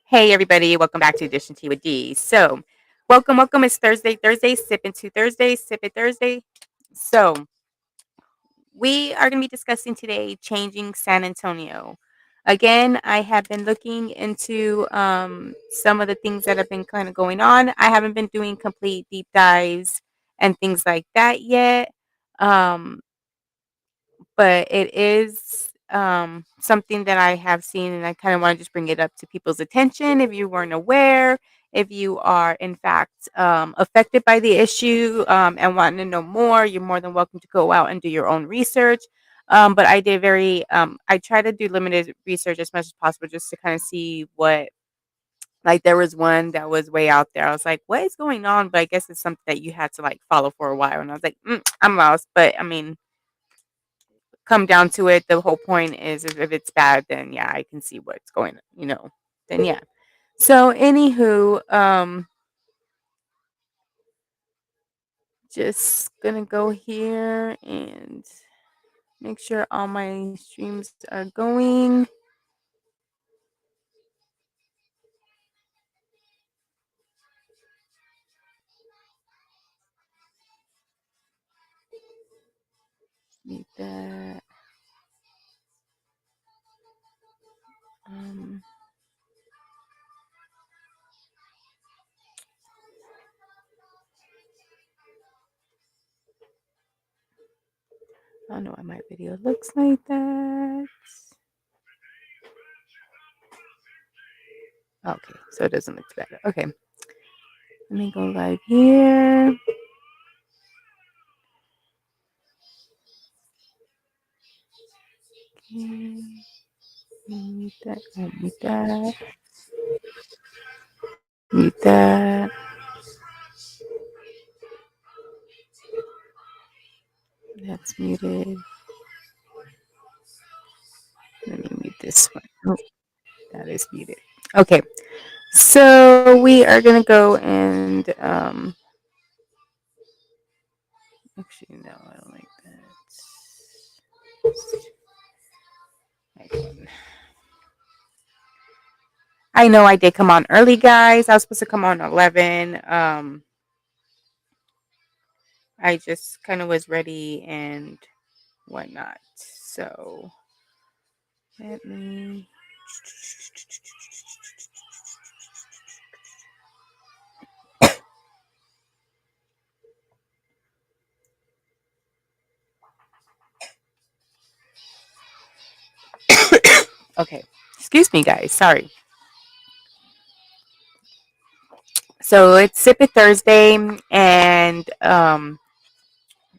Hey everybody, welcome back to Edition Tea with D. So, welcome. It's Thursday, sipping to Thursday, sip it Thursday. So, we are going to be discussing today changing San Antonio. Again, I have been looking into some of the things that have been kind of going on. I haven't been doing complete deep dives and things like that yet. Um, but it is something that I have seen, and I kind of want to just bring it up to people's attention. If you weren't aware, if you are in fact affected by the issue and wanting to know more, you're more than welcome to go out and do your own research. But I did I try to do limited research as much as possible just to kind of see what, like, there was one that was way out there. I was like, what is going on? But I guess it's something that you had to like follow for a while. And I was like, I'm lost. But I mean, come down to it, the whole point is if it's bad, then yeah, I can see what's going, then yeah. So anywho, just gonna go here and make sure all my streams are going. Need that. Um, I don't know why my video looks like that. Okay, so it doesn't look better. Okay, let me go live here. Okay. Mute that. Mute that. Mute that. That's muted. Let me mute this one. Oh, that is muted. Okay, so we are gonna go and actually no, I don't like that. I know I did come on early, guys. I was supposed to come on 11. I just kind of was ready and whatnot. So let me. Okay, excuse me, guys. Sorry. So it's Sip It Thursday, and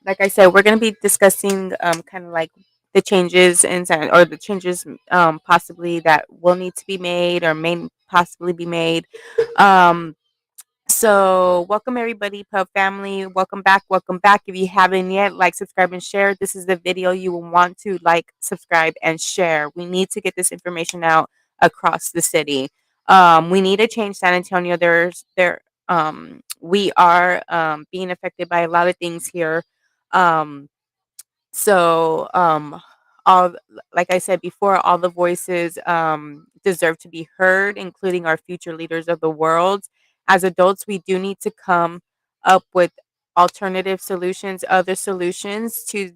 like I said, we're going to be discussing kind of like the changes or the changes possibly that will need to be made or may possibly be made. Um, so welcome everybody, Pub family. Welcome back. Welcome back. If you haven't yet, like, subscribe, and share. This is the video you will want to like, subscribe, and share. We need to get this information out across the city. We need to change San Antonio. We are being affected by a lot of things here. Um, so, all like I said before, all the voices deserve to be heard, including our future leaders of the world. As adults, we do need to come up with alternative solutions, other solutions to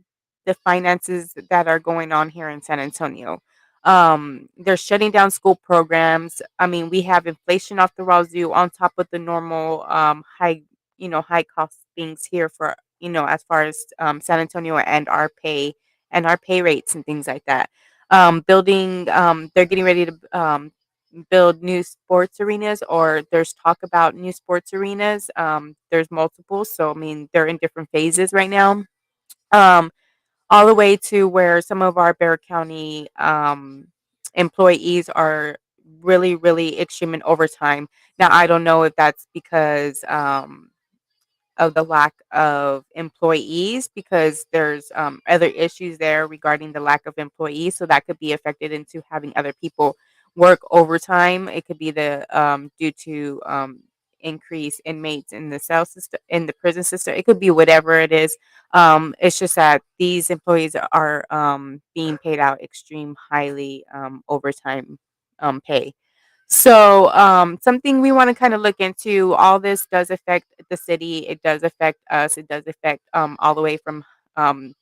the finances that are going on here in San Antonio. They're shutting down school programs. I mean, we have inflation off the wazoo on top of the normal high cost things here for as far as San Antonio and our pay rates and things like that. They're getting ready to build new sports arenas, or there's talk about new sports arenas. There's multiple, so I mean they're in different phases right now. Um, all the way to where some of our Bear County employees are really, really extreme in overtime. Now, I don't know if that's because of the lack of employees, because there's other issues there regarding the lack of employees, so that could be affected into having other people work overtime. It could be the due to increase inmates in the cell system, in the prison system. It could be whatever it is. It's just that these employees are being paid out extreme highly overtime pay. So, something we want to kind of look into. All this does affect the city. It does affect us. It does affect all the way um,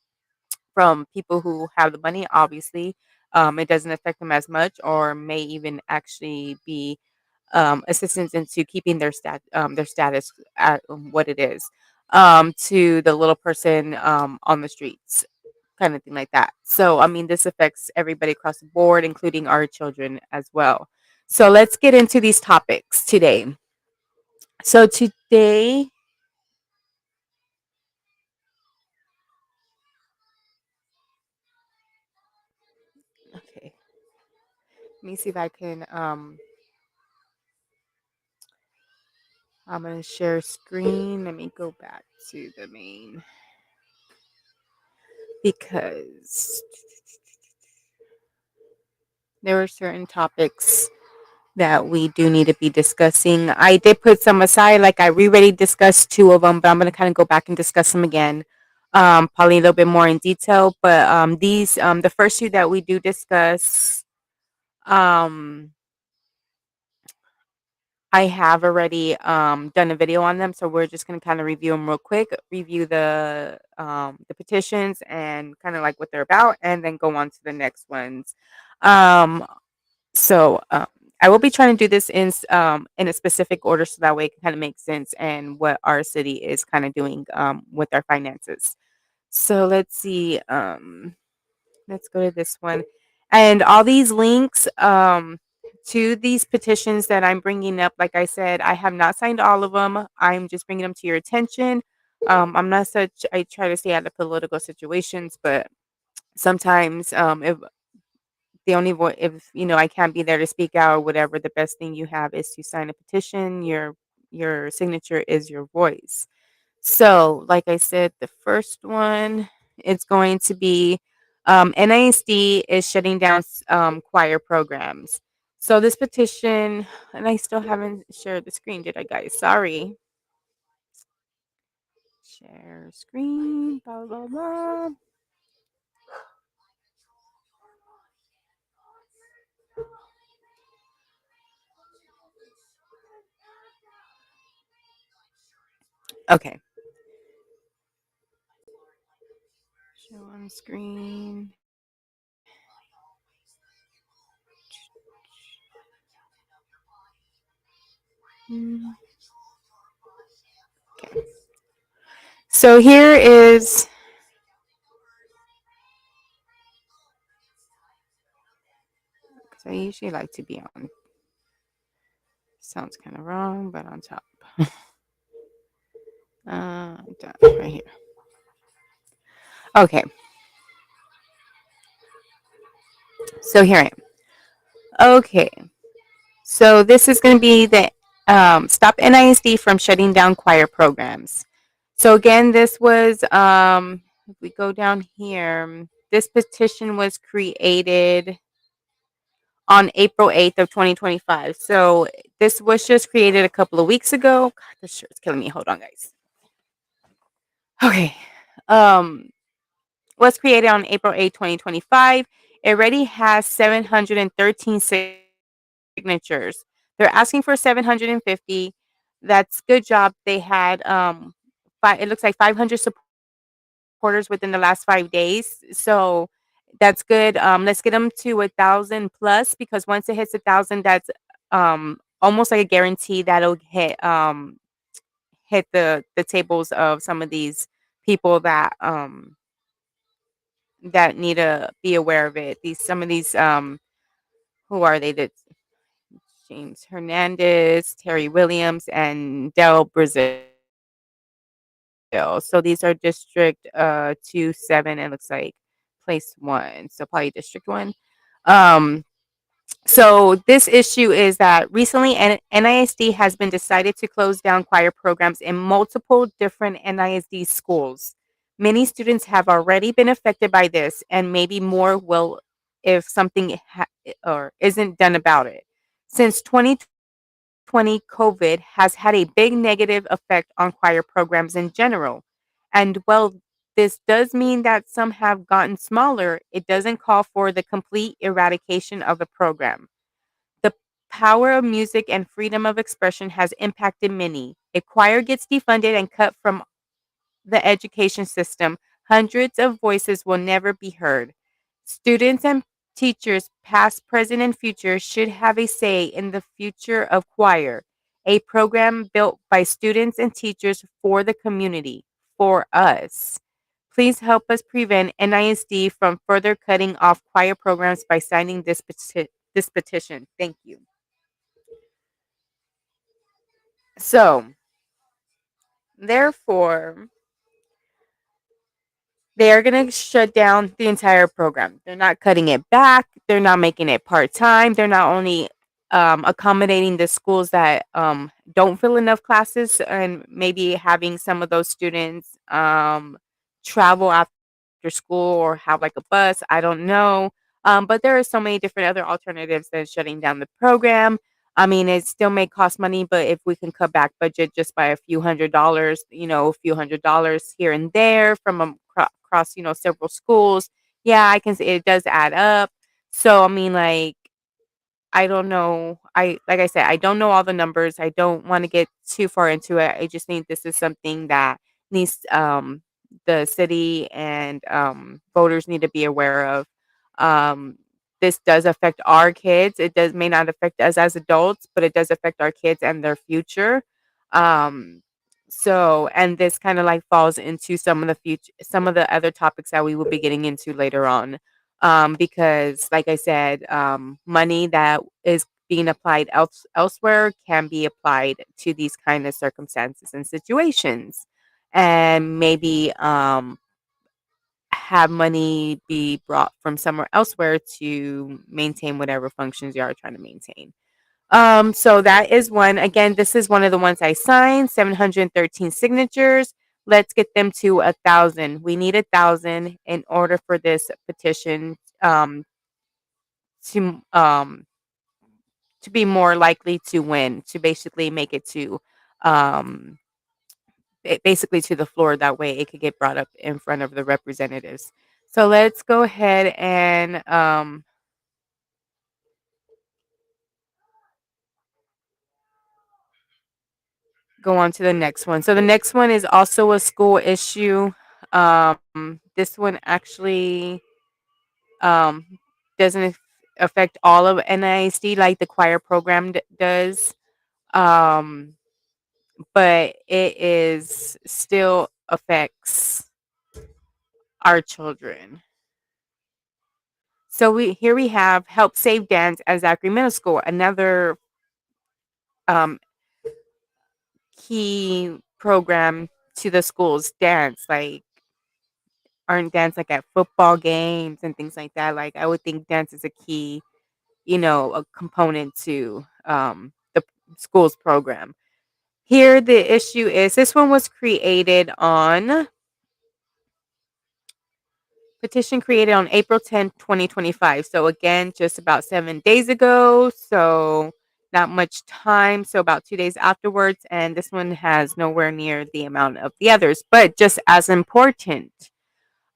from people who have the money. Obviously, it doesn't affect them as much, or may even actually be assistance into keeping their status at what it is, to the little person on the streets, kind of thing like that. So, I mean, this affects everybody across the board, including our children as well. So, let's get into these topics today. So, today, okay, let me see if I can. I'm going to share screen. Let me go back to the main because there were certain topics that we do need to be discussing. I did put some aside, like I already discussed two of them, but I'm going to kind of go back and discuss them again, probably a little bit more in detail. But the first two that we do discuss, um, I have already done a video on them, so we're just going to kind of review them real quick, review the petitions and kind of like what they're about, and then go on to the next ones. Um, So, I will be trying to do this in a specific order so that way it can kind of make sense and what our city is kind of doing with our finances. So let's see. Let's go to this one, and all these links to these petitions that I'm bringing up. Like I said, I have not signed all of them. I'm just bringing them to your attention. I'm not such. I try to stay out of political situations, but sometimes if the only if I can't be there to speak out or whatever, the best thing you have is to sign a petition. Your signature is your voice. So, like I said, the first one it's going to be NISD is shutting down choir programs. So this petition, and I still haven't shared the screen, did I, guys? Sorry. Share screen. Blah blah blah. Okay. Show on screen. Mm, okay. So here is. Because I usually like to be on. Sounds kind of wrong, but on top. Done right here. Okay, so here I am. Okay, so this is going to be the stop NISD from shutting down choir programs. So again, this was if we go down here, this petition was created on April 8th of 2025. So this was just created a couple of weeks ago. God, this shirt's killing me. Hold on, guys. Okay. Um, was created on April 8th, 2025. It already has 713 signatures. They're asking for 750. That's good job. They had it looks like 500 supporters within the last 5 days. So that's good. Let's get them to 1,000 plus because once it hits 1,000, that's almost like a guarantee that'll hit the tables of some of these people that need to be aware of it. These some of these who are they? That James Hernandez, Terry Williams, and Del Brazil. So these are District 2, 7. It looks like place one. So probably District 1. Um, so this issue is that recently NISD has been decided to close down choir programs in multiple different NISD schools. Many students have already been affected by this, and maybe more will if something or isn't done about it. Since 2020, COVID has had a big negative effect on choir programs in general. And while this does mean that some have gotten smaller, it doesn't call for the complete eradication of the program. The power of music and freedom of expression has impacted many. If choir gets defunded and cut from the education system, hundreds of voices will never be heard. Students and teachers, past, present, and future, should have a say in the future of choir, a program built by students and teachers for the community, for us. Please help us prevent NISD from further cutting off choir programs by signing this petition. Thank you. So, therefore, they are going to shut down the entire program. They're not cutting it back. They're not making it part time. They're not only accommodating the schools that don't fill enough classes and maybe having some of those students travel after school or have like a bus. I don't know. But there are so many different other alternatives than shutting down the program. I mean, it still may cost money, but if we can cut back budget just by a few $100s, a few $100s here and there from across, several schools, yeah, I can see it does add up. So, I mean, like, I don't know. Like I said, I don't know all the numbers. I don't want to get too far into it. I just think this is something that needs the city and voters need to be aware of. Um, this does affect our kids. It does may not affect us as adults, but it does affect our kids and their future. Um, and this kind of like falls into some of the other topics that we will be getting into later on, because like I said, money that is being applied elsewhere can be applied to these kind of circumstances and situations, and maybe have money be brought from somewhere elsewhere to maintain whatever functions you are trying to maintain. So that is one. Again, this is one of the ones I signed, 713 signatures. Let's get them to 1,000. We need 1,000 in order for this petition to be more likely to win, to basically make it to um basically to the floor. That way it could get brought up in front of the representatives. So let's go ahead and go on to the next one. So the next one is also a school issue. This one actually um, doesn't affect all of NISD like the choir program does, um, but it is still affects our children. So we have Help Save Dance at Zachry Middle School, another um, key program to the schools. Dance, like aren't dance like at football games and things like that. Like I would think dance is a key, a component to the school's program. Here, the issue is this one was created on petition created on April 10th, 2025. So again, just about 7 days ago. So not much time. So about 2 days afterwards. And this one has nowhere near the amount of the others, but just as important.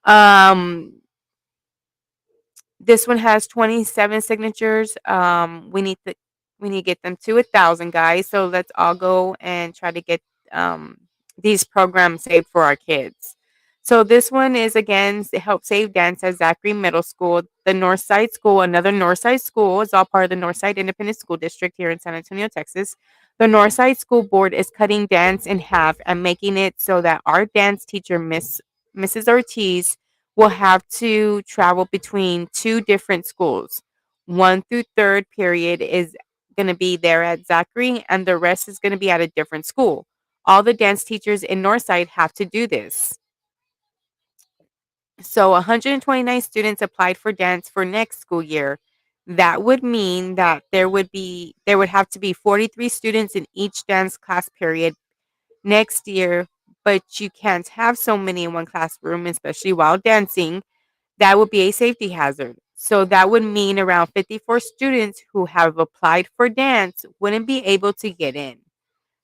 Um, This one has 27 signatures. We need to get them to 1,000, guys. So let's all go and try to get um these programs saved for our kids. So this one is again to help save dance at Zachary Middle School. The Northside School, another Northside school, is all part of the Northside Independent School District here in San Antonio, Texas. The Northside School Board is cutting dance in half and making it so that our dance teacher, Mrs. Ortiz, will have to travel between two different schools. 1 through 3rd period is going to be there at Zachary, and the rest is going to be at a different school. All the dance teachers in Northside have to do this. So 129 students applied for dance for next school year. That would mean that there would have to be 43 students in each dance class period next year, but you can't have so many in one classroom, especially while dancing. That would be a safety hazard. So that would mean around 54 students who have applied for dance wouldn't be able to get in.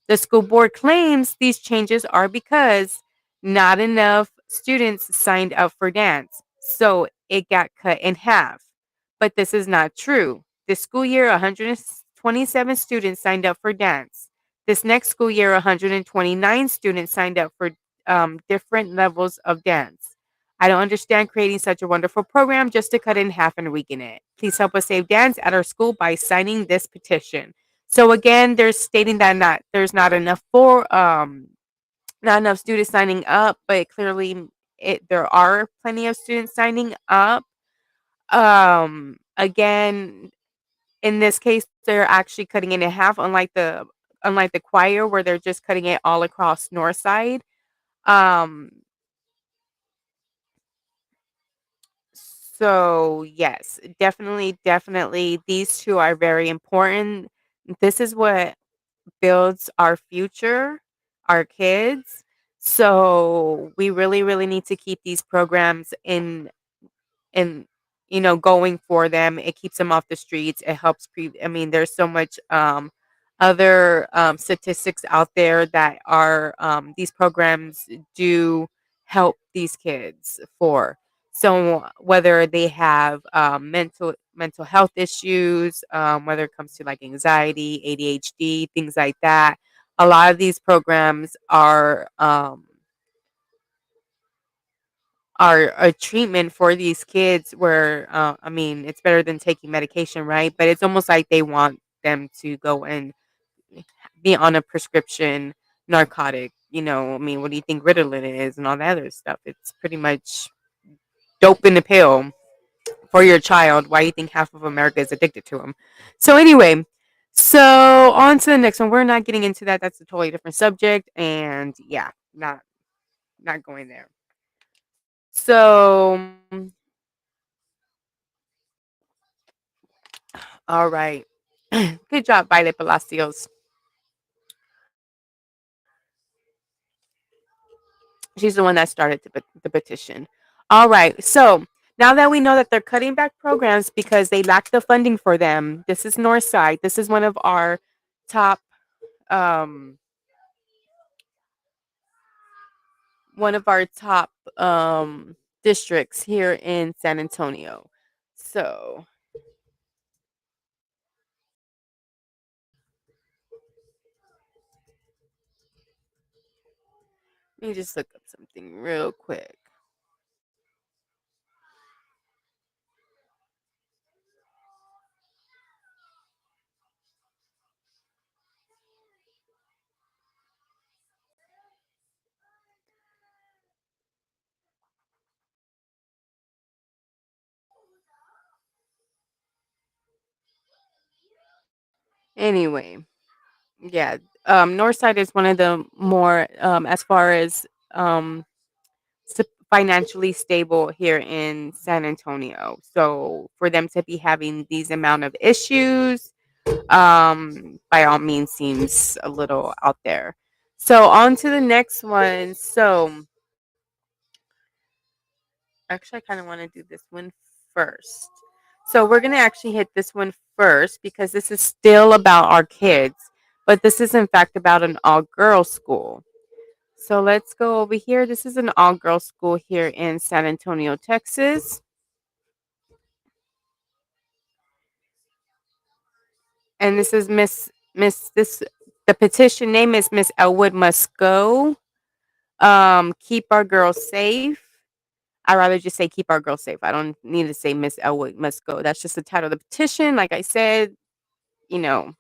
The school board claims these changes are because not enough students signed up for dance. So it got cut in half. But this is not true. This school year, 129 27 students signed up for dance. This next school year, 129 students signed up for different levels of dance. I don't understand creating such a wonderful program just to cut it in half and weaken it. Please help us save dance at our school by signing this petition. So again, they're stating that there's not enough students signing up, but clearly there are plenty of students signing up. Again, in this case, they're actually cutting it in half, unlike the choir where they're just cutting it all across north side. Um, so yes, definitely these two are very important. This is what builds our future, our kids. So we really need to keep these programs and going for them. It keeps them off the streets. It helps I mean, there's so much other statistics out there that are these programs do help these kids for. So whether they have mental health issues, whether it comes to like anxiety, ADHD, things like that, a lot of these programs are a treatment for these kids where I mean, it's better than taking medication, right? But it's almost like they want them to go and be on a prescription narcotic. I mean, what do you think Ritalin is and all that other stuff? It's pretty much dope in the pill for your child. Why do you think half of America is addicted to them? So anyway, so on to the next one. We're not getting into that. That's a totally different subject, and yeah, not going there. So all right. Good job, Violet Palacios. She's the one that started the petition. All right. So now that we know that they're cutting back programs because they lack the funding for them, this is Northside. This is top, um, one of our top districts here in San Antonio. So let me just look up something real quick. Anyway, yeah, Northside is one of the more as far as financially stable here in San Antonio. So for them to be having these amount of issues, by all means seems a little out there. So on to the next one. So actually, I kind of want to do this one first. So we're gonna actually hit this one first because this is still about our kids, but this is in fact about an all-girls school. So let's go over here. This is an all-girls school here in San Antonio, Texas. And this is Miss this the petition name is Miss Elwood Must Go. Keep our girls safe. I rather just say keep our girls safe. I don't need to say Miss Elwood Must Go. That's just the title of the petition. Like I said, you know,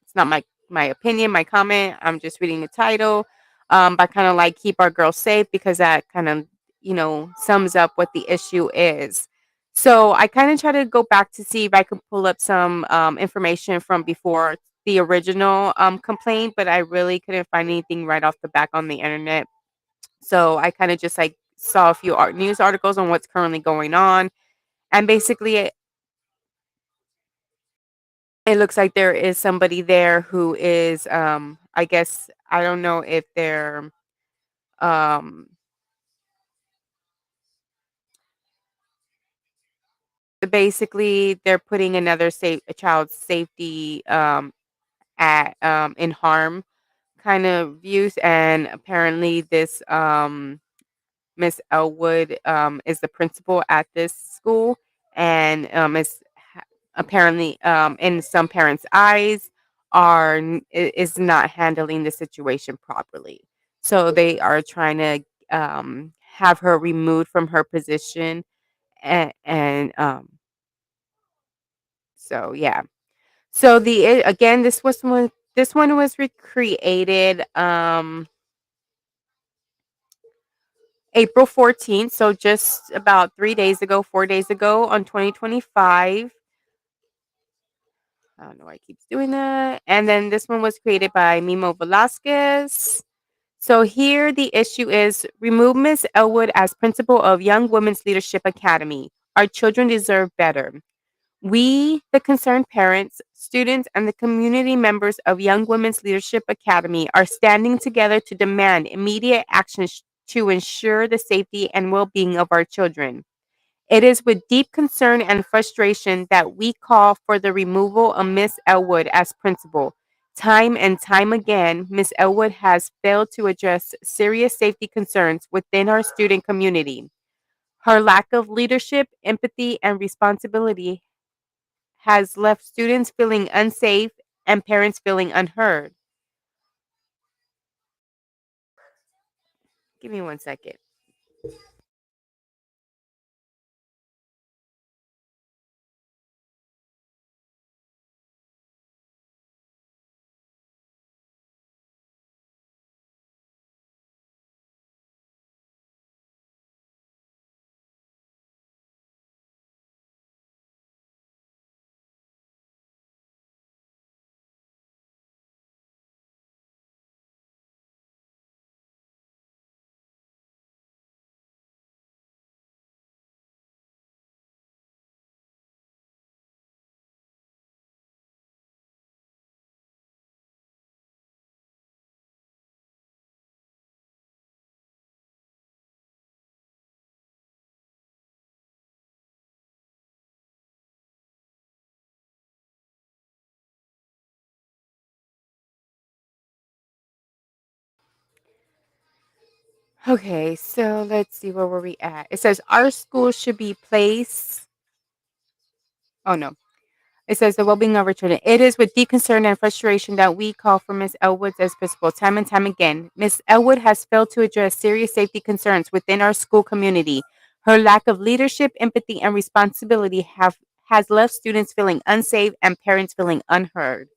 it's not my opinion, my comment. I'm just reading the title. But kind of like keep our girls safe because that kind of sums up what the issue is. So I kind of try to go back to see if I could pull up some information from before the original complaint, but I really couldn't find anything right off the back on the internet. So I kind of just like saw a few news articles on what's currently going on, and basically it looks like there is somebody there who is, I guess, I don't know if they're, um, basically they're putting a child's safety at in harm kind of views, and apparently this Miss Elwood is the principal at this school, and is apparently, in some parents' eyes, is not handling the situation properly. So they are trying to have her removed from her position, and so yeah. So again, this one was recreated April 14th, so just about 3 days ago, 4 days ago on 2025. I don't know why it keeps doing that. And then this one was created by Mimo Velasquez. So here the issue is remove Miss Elwood as principal of Young Women's Leadership Academy. Our children deserve better. We, the concerned parents, students, and the community members of Young Women's Leadership Academy, are standing together to demand immediate action to ensure the safety and well being of our children. It is with deep concern and frustration that we call for the removal of Miss Elwood as principal. Time and time again, Miss Elwood has failed to address serious safety concerns within our student community. Her lack of leadership, empathy, and responsibility has left students feeling unsafe and parents feeling unheard. Give me 1 second. Okay, so let's see, where were we at? It says our school should be placed. Oh no. It says the well-being of our children. It is with deep concern and frustration that we call for Miss Elwood as principal time and time again. Miss Elwood has failed to address serious safety concerns within our school community. Her lack of leadership, empathy, and responsibility has left students feeling unsafe and parents feeling unheard.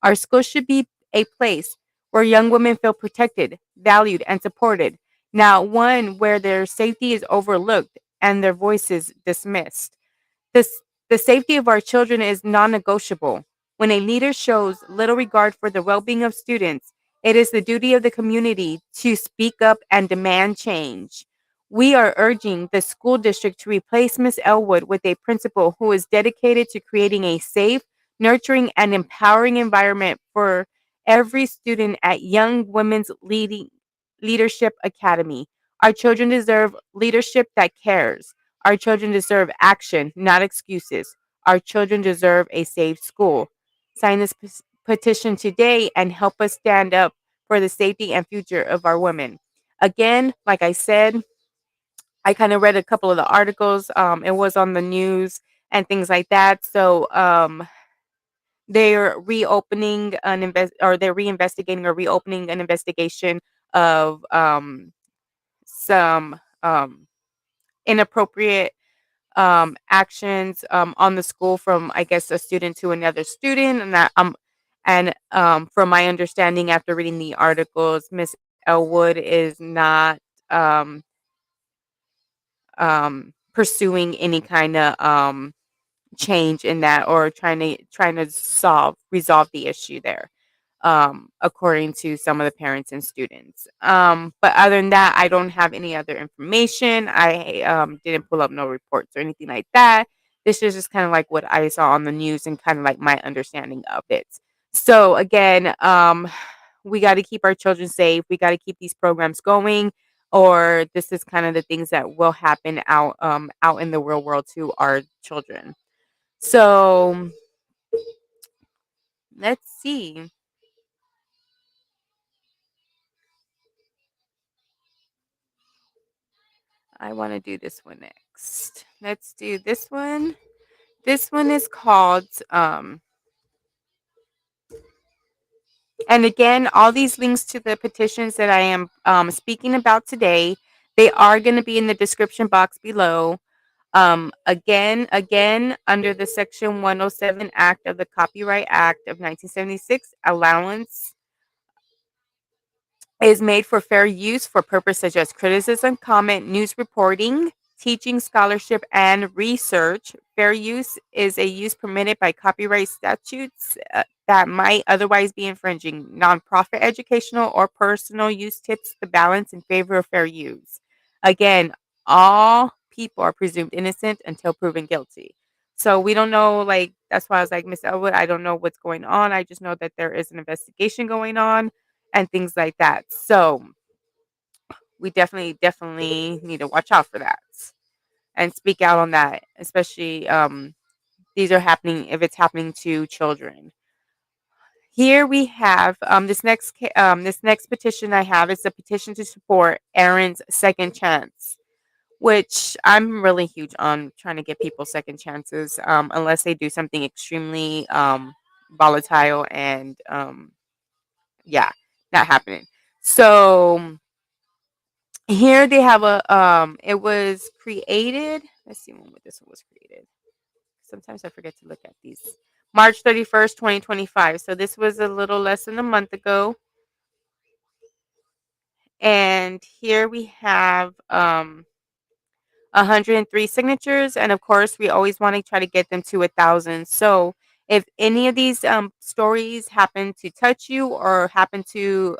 Our school should be a place where young women feel protected, valued, and supported, not one where their safety is overlooked and their voices dismissed. This, the safety of our children is non negotiable. When a leader shows little regard for the well being of students, it is the duty of the community to speak up and demand change. We are urging the school district to replace Miss Elwood with a principal who is dedicated to creating a safe, nurturing, and empowering environment for every student at Young Women's Leadership Academy. Our children deserve leadership that cares. Our children deserve action, not excuses. Our children deserve a safe school. Sign this petition today and help us stand up for the safety and future of our women. Again, like I said, I kind of read a couple of the articles. It was on the news and things like that. So they're reopening an or they're reinvestigating or reopening an investigation of some inappropriate actions on the school from, I guess, a student to another student, and from my understanding after reading the articles, Miss Elwood is not um, pursuing any kind of change in that, or trying to resolve the issue there, according to some of the parents and students. But other than that, I don't have any other information. I didn't pull up no reports or anything like that. This is just kind of like what I saw on the news and kind of like my understanding of it. So again, we got to keep our children safe. We got to keep these programs going, or this is kind of the things that will happen out in the real world to our children. So let's see. I want to do this one next. Let's do this one. This one is called, and again, all these links to the petitions that I am speaking about today, they are going to be in the description box below. Again, under the Section 107 Act of the Copyright Act of 1976, allowance is made for fair use for purposes such as criticism, comment, news reporting, teaching, scholarship, and research. Fair use is a use permitted by copyright statutes that might otherwise be infringing. Nonprofit educational or personal use tips the balance in favor of fair use. Again, all people are presumed innocent until proven guilty. So we don't know, like, that's why I was like, Miss Elwood, I don't know what's going on. I just know that there is an investigation going on and things like that. So we definitely need to watch out for that and speak out on that, especially these are happening if it's happening to children. Here we have this next petition I have is a petition to support Aaron's second chance, which I'm really huge on trying to get people second chances, unless they do something extremely volatile and yeah, not happening. So here they have it was created. Let's see when this one was created. Sometimes I forget to look at these. March 31st, 2025. So this was a little less than a month ago. And here we have 103 signatures, and of course we always want to try to get them to 1,000. So if any of these stories happen to touch you or happen to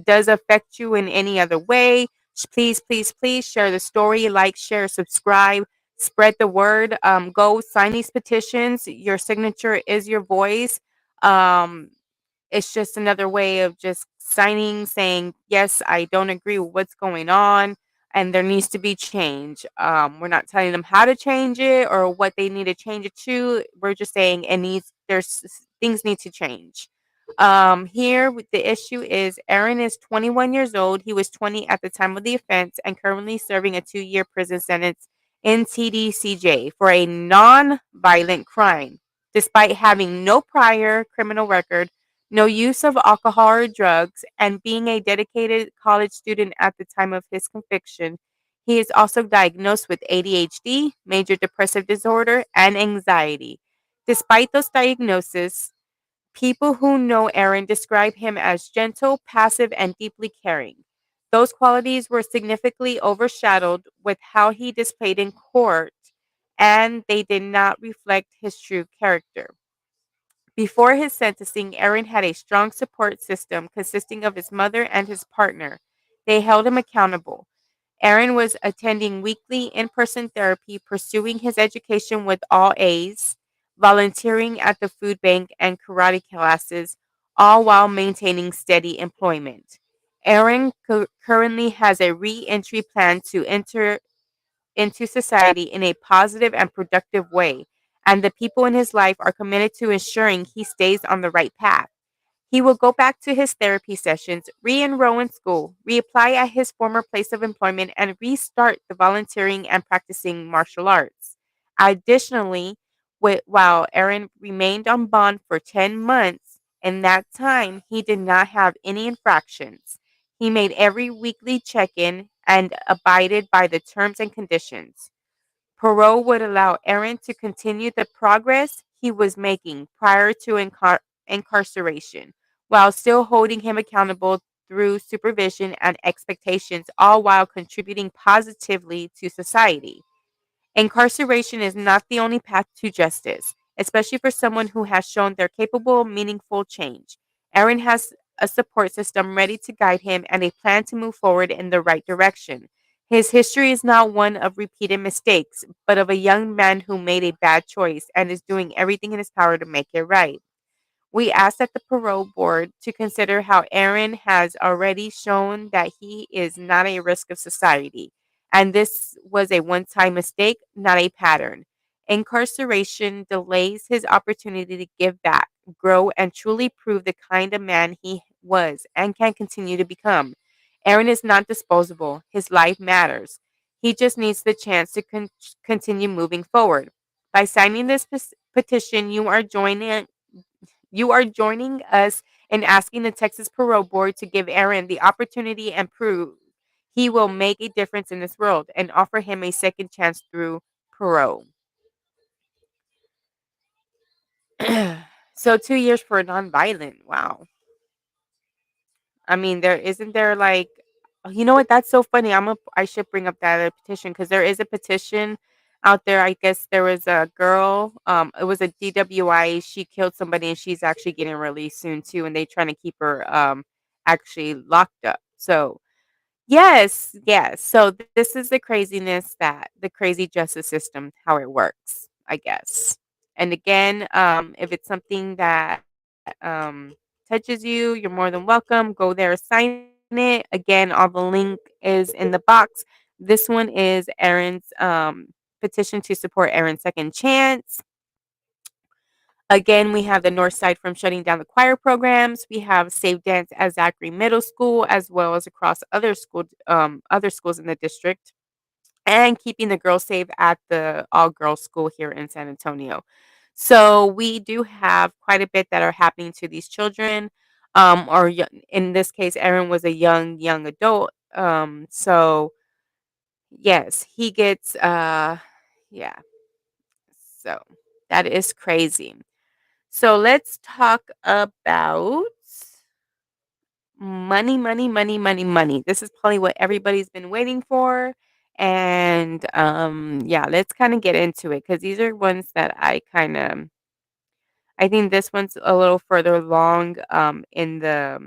does affect you in any other way, please share the story, like, share, subscribe, spread the word. Go sign these petitions. Your signature is your voice. Um, it's just another way of just signing, saying, yes, I don't agree with what's going on, and there needs to be change. We're not telling them how to change it or what they need to change it to. We're just saying things need to change. Here, the issue is Aaron is 21 years old. He was 20 at the time of the offense and currently serving a 2-year prison sentence in TDCJ for a non-violent crime. Despite having no prior criminal record, no use of alcohol or drugs, and being a dedicated college student at the time of his conviction, he is also diagnosed with ADHD, major depressive disorder, and anxiety. Despite those diagnoses, people who know Aaron describe him as gentle, passive, and deeply caring. Those qualities were significantly overshadowed with how he displayed in court, and they did not reflect his true character. Before his sentencing, Aaron had a strong support system consisting of his mother and his partner. They held him accountable. Aaron was attending weekly in person therapy, pursuing his education with all A's, volunteering at the food bank and karate classes, all while maintaining steady employment. Aaron currently has a re entry plan to enter into society in a positive and productive way, and the people in his life are committed to ensuring he stays on the right path. He will go back to his therapy sessions, re enroll in school, reapply at his former place of employment, and restart the volunteering and practicing martial arts. Additionally, while Aaron remained on bond for 10 months, in that time he did not have any infractions. He made every weekly check in and abided by the terms and conditions. Parole would allow Aaron to continue the progress he was making prior to incarceration, while still holding him accountable through supervision and expectations, all while contributing positively to society. Incarceration is not the only path to justice, especially for someone who has shown they're capable of meaningful change. Aaron has a support system ready to guide him and a plan to move forward in the right direction. His history is not one of repeated mistakes, but of a young man who made a bad choice and is doing everything in his power to make it right. We ask that the parole board to consider how Aaron has already shown that he is not a risk of society, and this was a one time mistake, not a pattern. Incarceration delays his opportunity to give back, grow, and truly prove the kind of man he was and can continue to become. Aaron is not disposable. His life matters. He just needs the chance to continue moving forward. By signing this petition, you are joining us in asking the Texas Parole Board to give Aaron the opportunity and prove he will make a difference in this world and offer him a second chance through parole. So 2 years for nonviolent. Wow. I mean, there isn't there like, oh, you know what? That's so funny. I should bring up that other petition because there is a petition out there. I guess there was a girl. It was a DWI. She killed somebody, and she's actually getting released soon too. And they trying to keep her actually locked up. So yes, yes. So this is the craziness that the crazy justice system, how it works, I guess. And again, if it's something that um, touches you, you're more than welcome. Go there, sign it. Again, all the link is in the box. This one is Aaron's petition to support Aaron's second chance. Again, we have the North Side from shutting down the choir programs. We have Save Dance at Zachry Middle School, as well as across other schools in the district, and keeping the girls safe at the all girls school here in San Antonio. So we do have quite a bit that are happening to these children. In this case, Aaron was a young adult. So yes, he gets yeah. So that is crazy. So let's talk about money, money, money, money, money. This is probably what everybody's been waiting for. And yeah, let's kind of get into it because these are ones that I think this one's a little further along in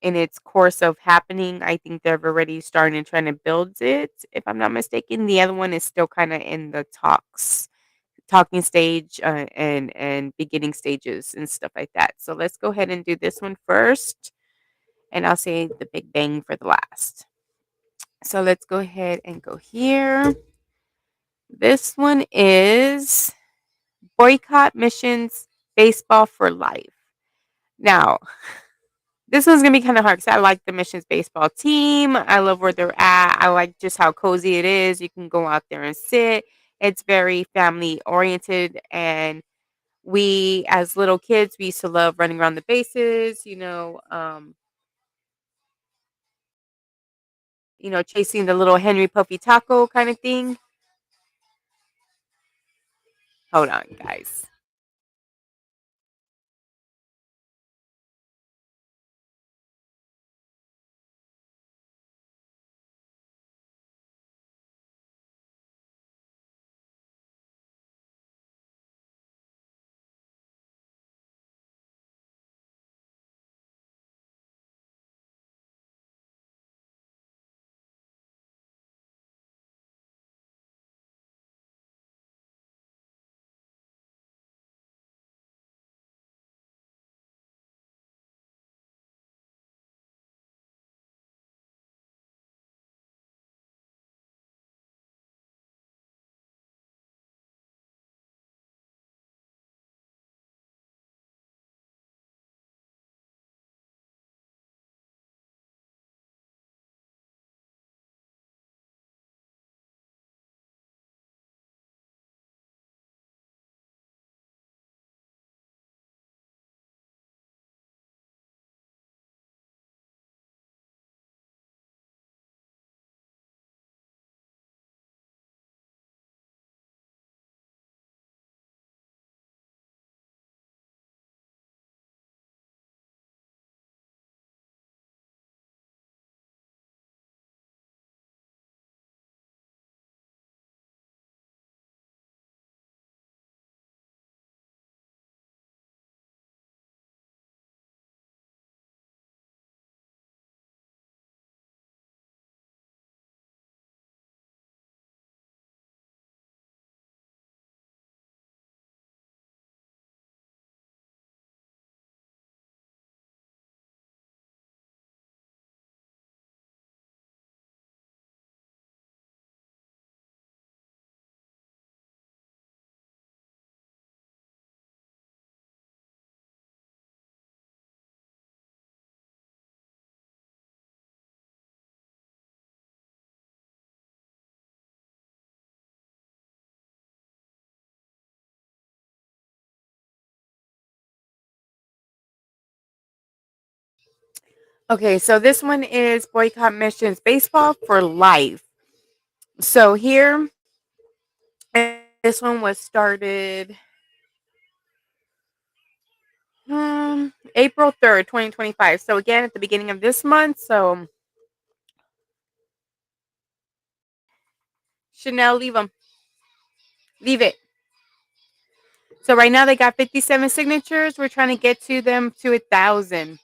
its course of happening. I think they've already started trying to build it, if I'm not mistaken. The other one is still kind of in the talking stage and beginning stages and stuff like that. So let's go ahead and do this one first, and I'll say the big bang for the last. So let's go ahead and go here. This one is Boycott Missions Baseball for Life. Now, this one's gonna be kind of hard because I like the Missions baseball team. I love where they're at. I like just how cozy it is. You can go out there and sit. It's very family oriented, and we, as little kids, we used to love running around the bases, chasing the little Henry Puffy taco kind of thing. Hold on, guys. Okay, so this one is Boycott Missions Baseball for Life. So here, this one was started April 3rd, 2025. So again, at the beginning of this month. So Chanel, leave them. Leave it. So right now they got 57 signatures. We're trying to get to them to 1,000.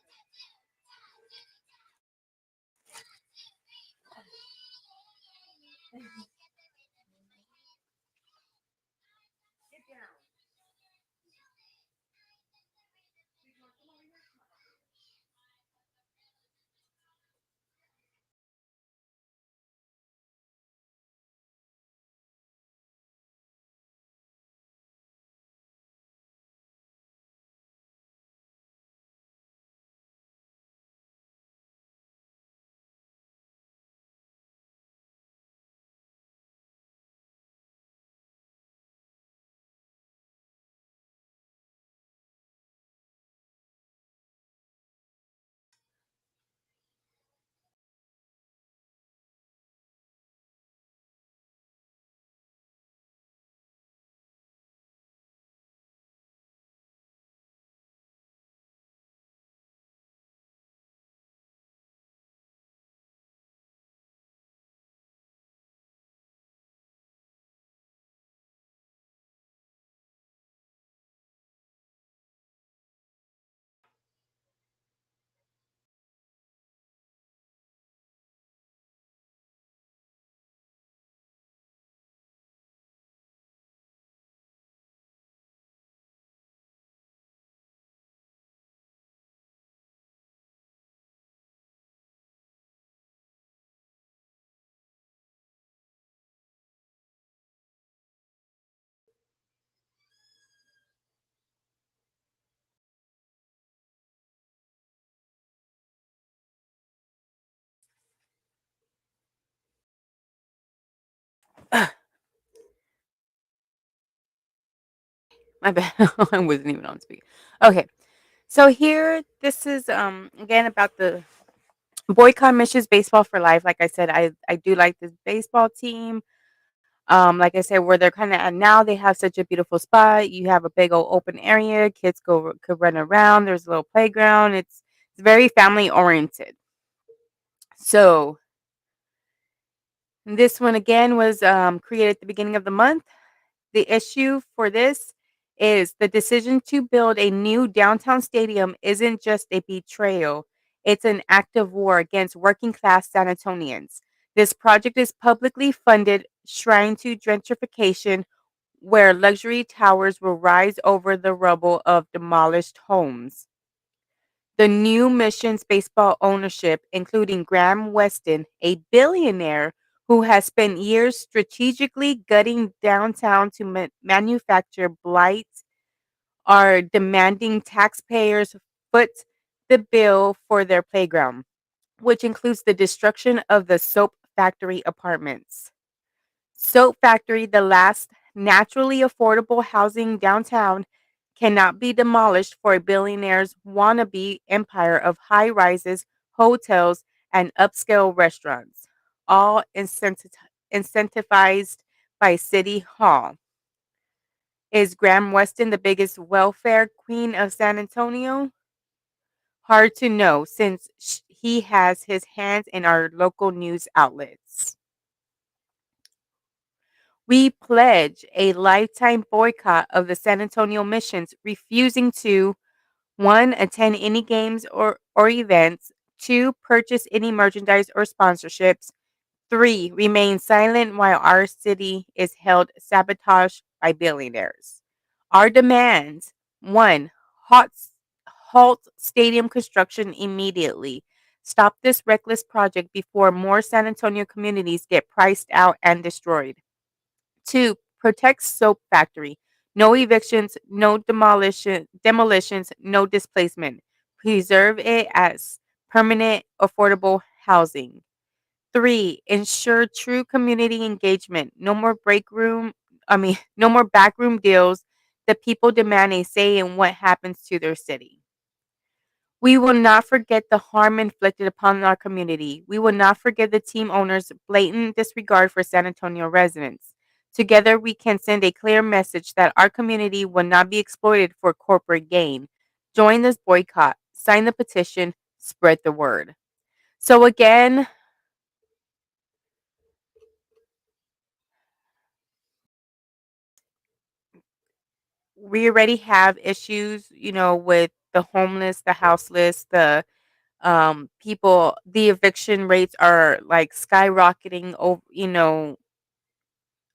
My bad. I wasn't even on speak. Okay. So here, this is again about the Boycott Missions Baseball for Life. Like I said, I do like this baseball team. Like I said, where they're kind of at now, they have such a beautiful spot. You have a big old open area. Kids could run around. There's a little playground. It's very family oriented. So this one again was created at the beginning of the month. The issue for this is the decision to build a new downtown stadium isn't just a betrayal, it's an act of war against working class San Antonians. This project is publicly funded, shrine to gentrification, where luxury towers will rise over the rubble of demolished homes. The new Missions baseball ownership, including Graham Weston, a billionaire who has spent years strategically gutting downtown to manufacture blight, are demanding taxpayers foot the bill for their playground, which includes the destruction of the soap factory apartments. Soap Factory, the last naturally affordable housing downtown, cannot be demolished for a billionaire's wannabe empire of high rises, hotels, and upscale restaurants, all incentivized by City Hall. Is Graham Weston the biggest welfare queen of San Antonio? Hard to know since he has his hands in our local news outlets. We pledge a lifetime boycott of the San Antonio Missions, refusing to 1. Attend any games or events, 2. Purchase any merchandise or sponsorships, 3. Remain silent while our city is held sabotage by billionaires. Our demands 1. Halt, halt stadium construction immediately. Stop this reckless project before more San Antonio communities get priced out and destroyed. 2. Protect soap factory. No evictions, no demolitions, no displacement. Preserve it as permanent, affordable housing. 3. Ensure true community engagement. No more no more backroom deals. The people demand a say in what happens to their city. We will not forget the harm inflicted upon our community. We will not forget the team owner's blatant disregard for San Antonio residents. Together, we can send a clear message that our community will not be exploited for corporate gain. Join this boycott, sign the petition, spread the word. So, again, we already have issues, with the homeless, the houseless, the people, the eviction rates are like skyrocketing over,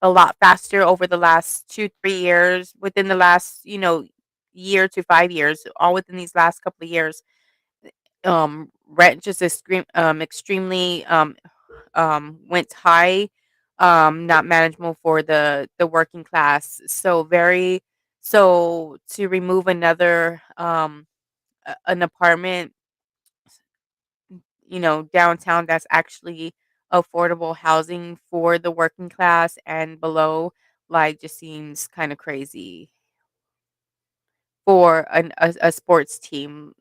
a lot faster over the last 2, 3 years, within the last, year to 5 years, all within these last couple of years. Rent just extremely went high, not manageable for the working class. So to remove another an apartment, downtown that's actually affordable housing for the working class and below, like, just seems kind of crazy for a sports team.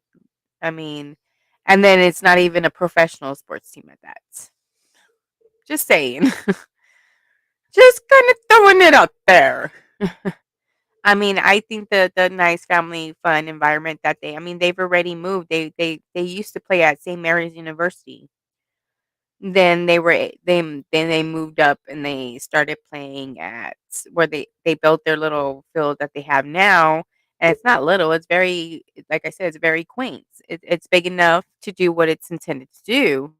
I mean, and then it's not even a professional sports team at that. Just saying. Just kind of throwing it out there. I mean, I think the nice family fun environment that they've already moved. They used to play at St. Mary's University. Then they moved up and they started playing at where they built their little field that they have now, and it's not little, it's very, like I said, it's very quaint. It's big enough to do what it's intended to do,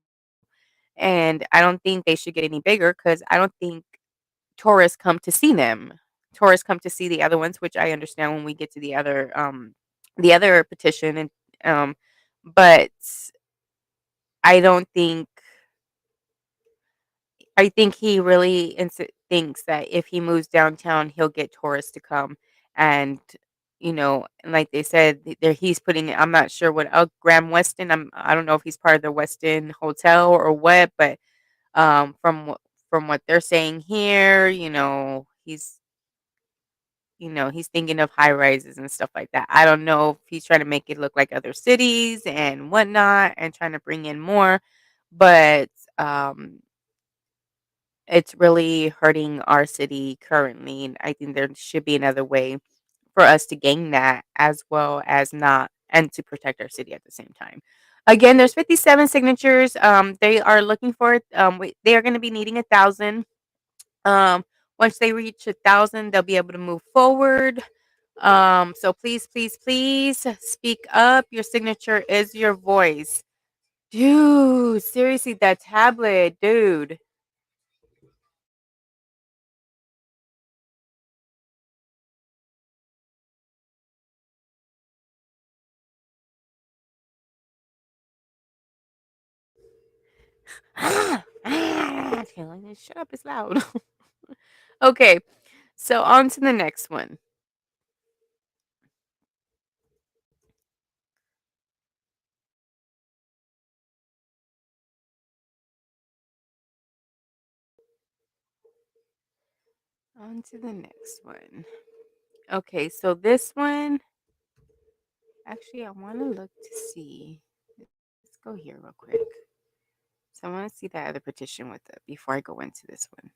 and I don't think they should get any bigger because I don't think tourists come to see them. Tourists come to see the other ones, which I understand when we get to the other petition, and but I don't think I think he really thinks that if he moves downtown, he'll get tourists to come, and and like they said, there he's putting. I'm not sure what Graham Weston. I don't know if he's part of the Weston Hotel or what, but from what they're saying here, he's thinking of high rises and stuff like that. I don't know if he's trying to make it look like other cities and whatnot, and trying to bring in more, but it's really hurting our city currently, and I think there should be another way for us to gain that as well as not and to protect our city at the same time. Again, there's 57 signatures. They are looking for it. They are going to be needing 1,000. Um, Once they reach 1,000, they'll be able to move forward. So please, please, please speak up. Your signature is your voice, dude. Seriously, that tablet, dude. Shut up, it's loud. Okay, so on to the next one. On to the next one. Okay, so this one, actually, I want to look to see. Let's go here real quick. So I want to see that other petition with it before I go into this one,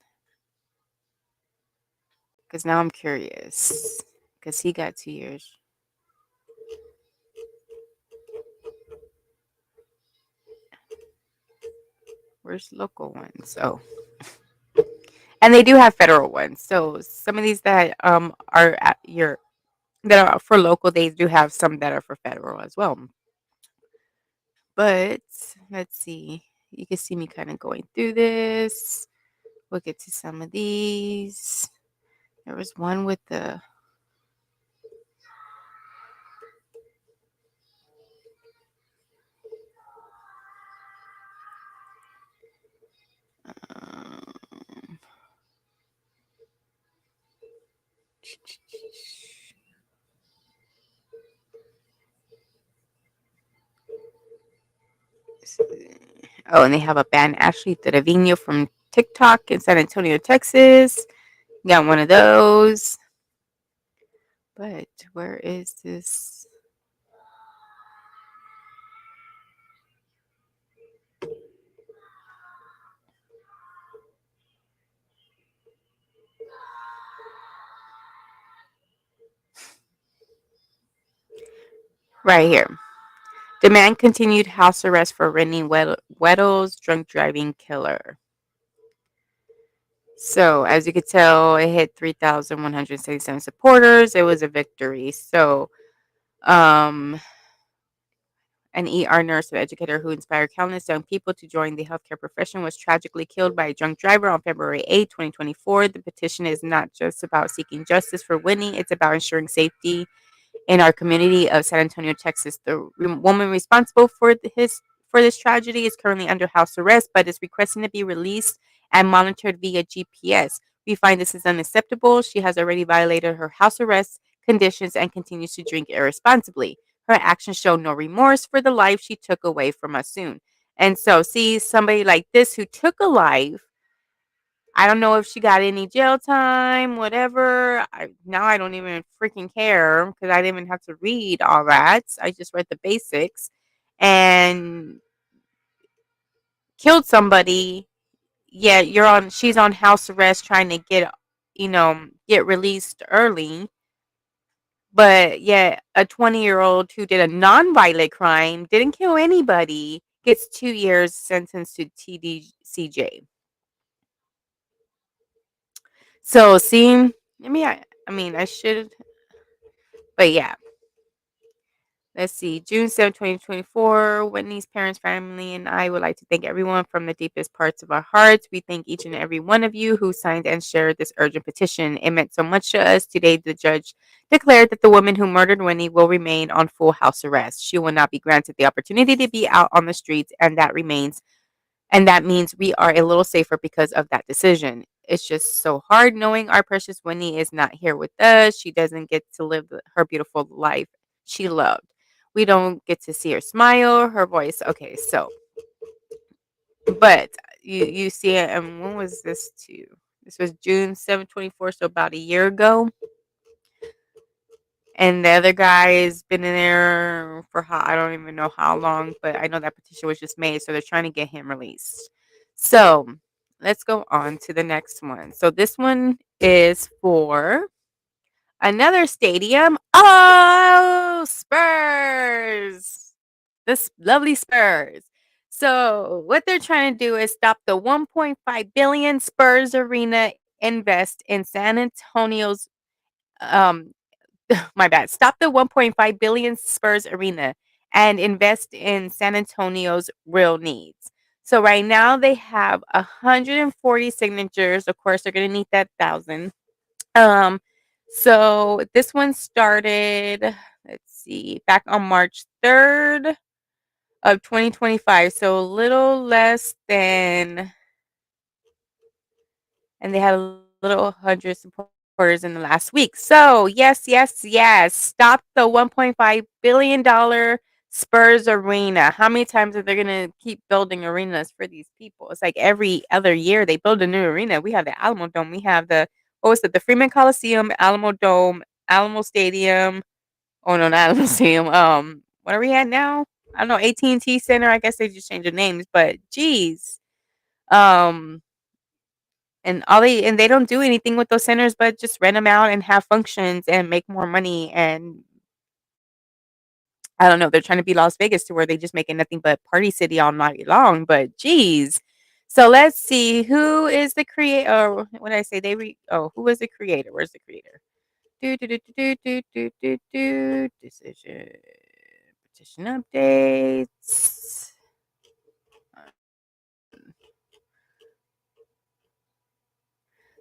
because now I'm curious. Because he got 2 years. Where's local ones? Oh, and they do have federal ones. So some of these that are at your that are for local, they do have some that are for federal as well. But let's see. You can see me kind of going through this. We'll get to some of these. There was one with the um, oh, and they have a band, Ashley Trevino from TikTok in San Antonio, Texas. Got one of those. But where is this? Right here. Demand continued house arrest for Rennie Weddle's drunk driving killer. So, as you could tell, it hit 3,177 supporters. It was a victory. So, um, an ER nurse or educator who inspired countless young people to join the healthcare profession was tragically killed by a drunk driver on February 8, 2024. The petition is not just about seeking justice for Whitney, it's about ensuring safety in our community of San Antonio, Texas. The woman responsible for this tragedy is currently under house arrest, but is requesting to be released and monitored via GPS. We find this is unacceptable. She has already violated her house arrest conditions and continues to drink irresponsibly. Her actions show no remorse for the life she took away from us soon. And so, see somebody like this who took a life. I don't know if she got any jail time, whatever. Now I don't even freaking care because I didn't even have to read all that. I just read the basics and killed somebody. Yeah, she's on house arrest trying to get released early. But yeah, a 20-year-old who did a non-violent crime, didn't kill anybody, gets 2 years sentenced to TDCJ. So, see, I mean, I should, but yeah. Let's see, June 7th, 2024. Whitney's parents, family, and I would like to thank everyone from the deepest parts of our hearts. We thank each and every one of you who signed and shared this urgent petition. It meant so much to us. Today, the judge declared that the woman who murdered Whitney will remain on full house arrest. She will not be granted the opportunity to be out on the streets, and that means we are a little safer because of that decision. It's just so hard knowing our precious Winnie is not here with us. She doesn't get to live her beautiful life she loved. We don't get to see her smile, her voice. Okay, so, but you see it. And when was this too? This was June 7th, 2024, so about a year ago. And the other guy has been in there for I don't even know how long, but I know that petition was just made, so they're trying to get him released. So let's go on to the next one. So this one is for another stadium. Oh, Spurs! This lovely Spurs. So what they're trying to do is stop the 1.5 billion Spurs Arena invest in San Antonio's um my bad. Stop the 1.5 billion Spurs arena and invest in San Antonio's real needs. So right now they have 140 signatures. Of course, they're going to need that 1,000. Um, so this one started, let's see, back on March 3rd of 2025. So a little less than, and they had a little 100 supporters in the last week. So, yes, yes, yes. Stop the $1.5 billion Spurs arena. How many times are they going to keep building arenas for these people? It's like every other year they build a new arena. We have the Alamo Dome. We have what was it? The Freeman Coliseum, Alamo Dome, Alamo Stadium. Oh, no, not Alamo Stadium. What are we at now? I don't know. AT&T Center. I guess they just changed the names, but geez. Um, and they don't do anything with those centers but just rent them out and have functions and make more money. And I don't know, they're trying to be Las Vegas to where they just making nothing but party city all night long, but geez. So let's see who is the creator. Or what did I say? Who was the creator? Where's the creator? Do decision petition updates.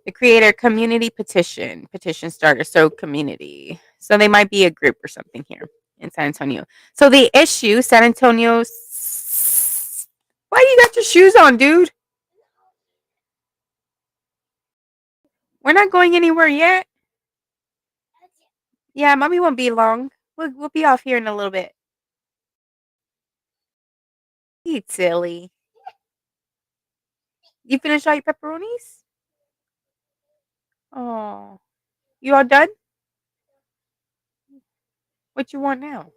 The creator community petition starter. So community. So they might be a group or something here in San Antonio. So the issue, San Antonio. Why you got your shoes on, dude? We're not going anywhere yet. Yeah, mommy won't be long. We'll be off here in a little bit. Eat silly. You finished all your pepperonis? Oh, you all done? What you want now?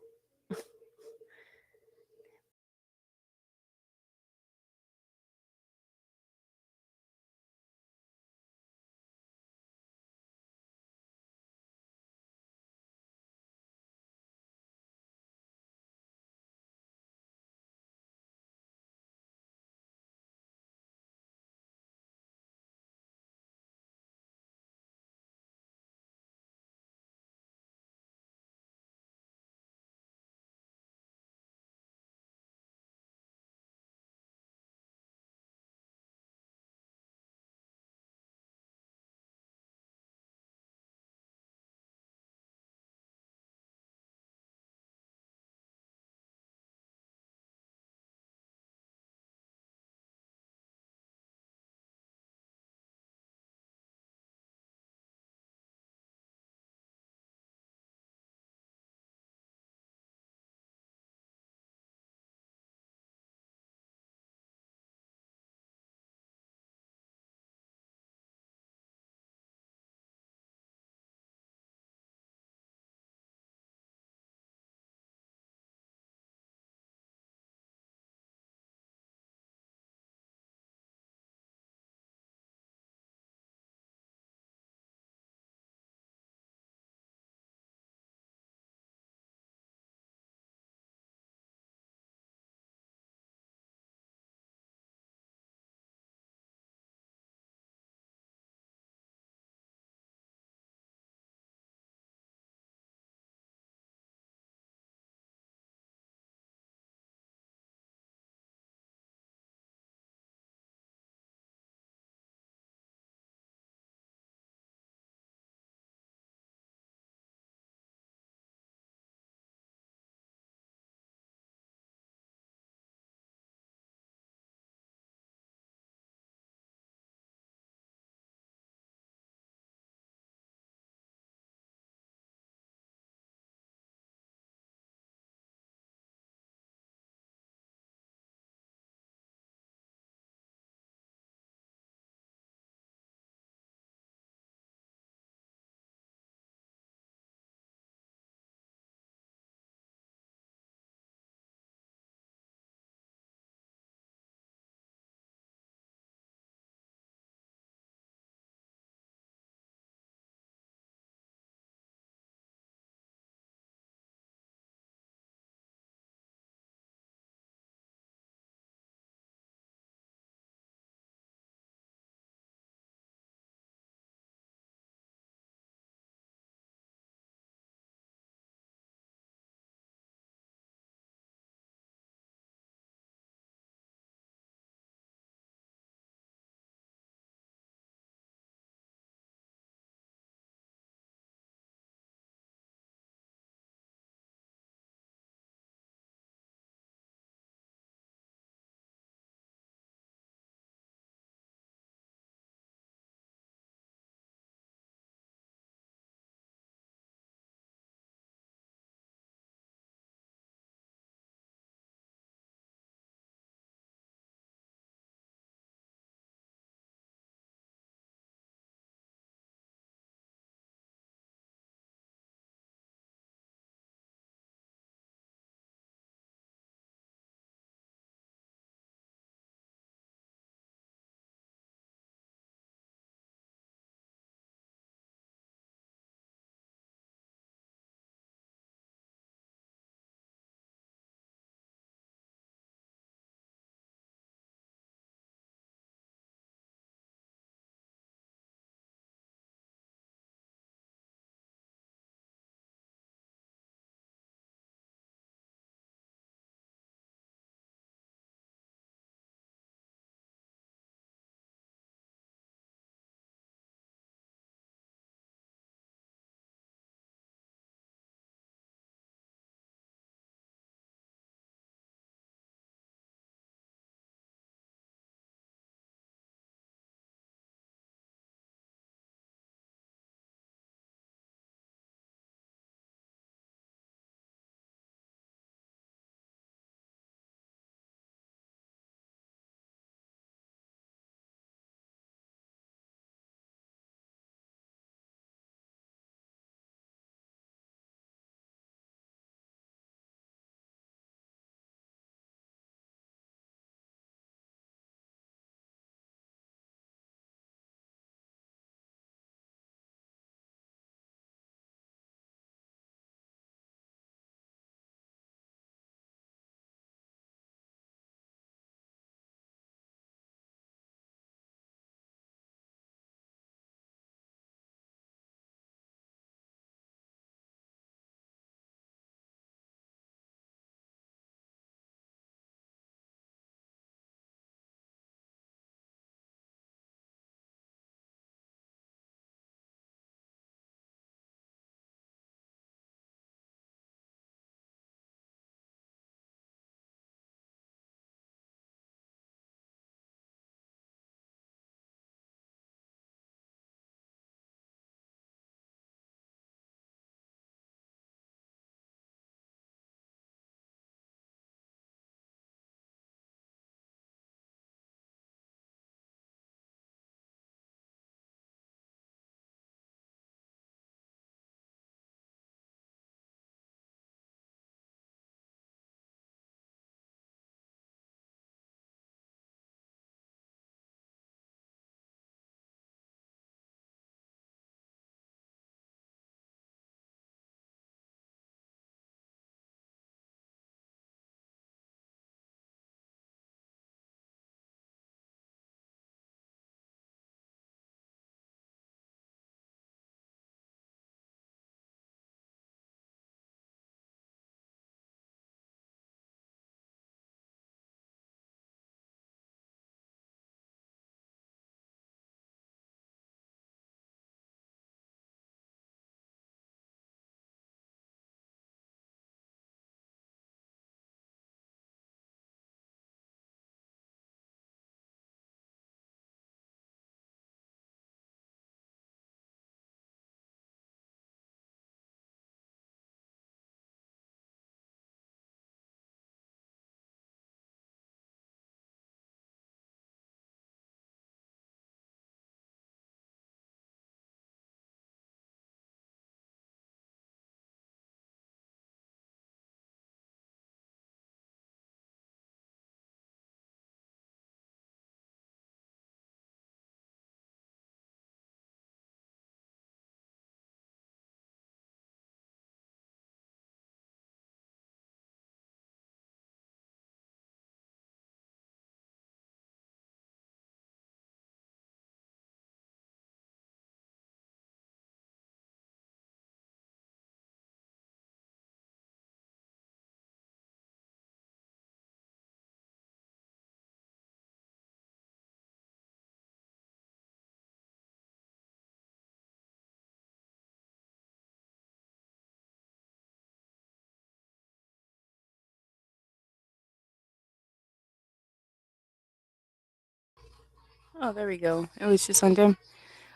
Oh, there we go. It was just under.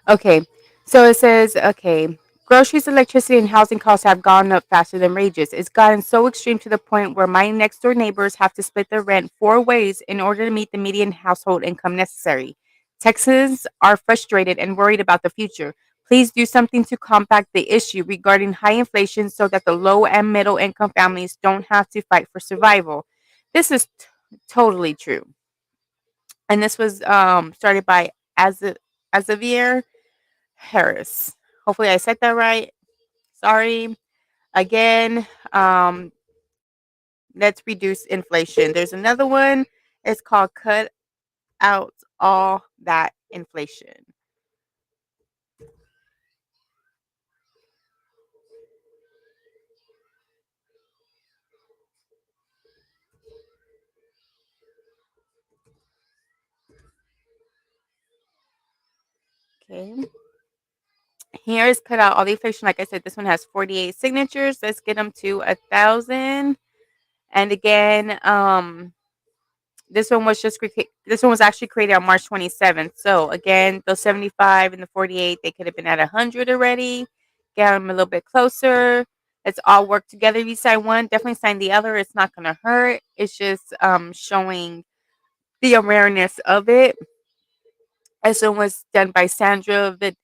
Okay. So it says, okay, groceries, electricity, and housing costs have gone up faster than wages. It's gotten so extreme to the point where my next door neighbors have to split their rent 4 ways in order to meet the median household income necessary. Texans are frustrated and worried about the future. Please do something to combat the issue regarding high inflation so that the low and middle income families don't have to fight for survival. This is totally true. And this was started by Xavier Harris. Hopefully, I said that right. Sorry. Again, let's reduce inflation. There's another one. It's called Cut Out All That Inflation. Okay. Here is Cut Out All the Inflation. Like I said, this one has 48 signatures. Let's get them to 1,000. And again, this one was actually created on March 27th. So again, those 75 and the 48, they could have been at 100 already. Get them a little bit closer. Let's all work together. If you sign one, definitely sign the other. It's not going to hurt. It's just showing the awareness of it. This one was done by Sandra Vidar.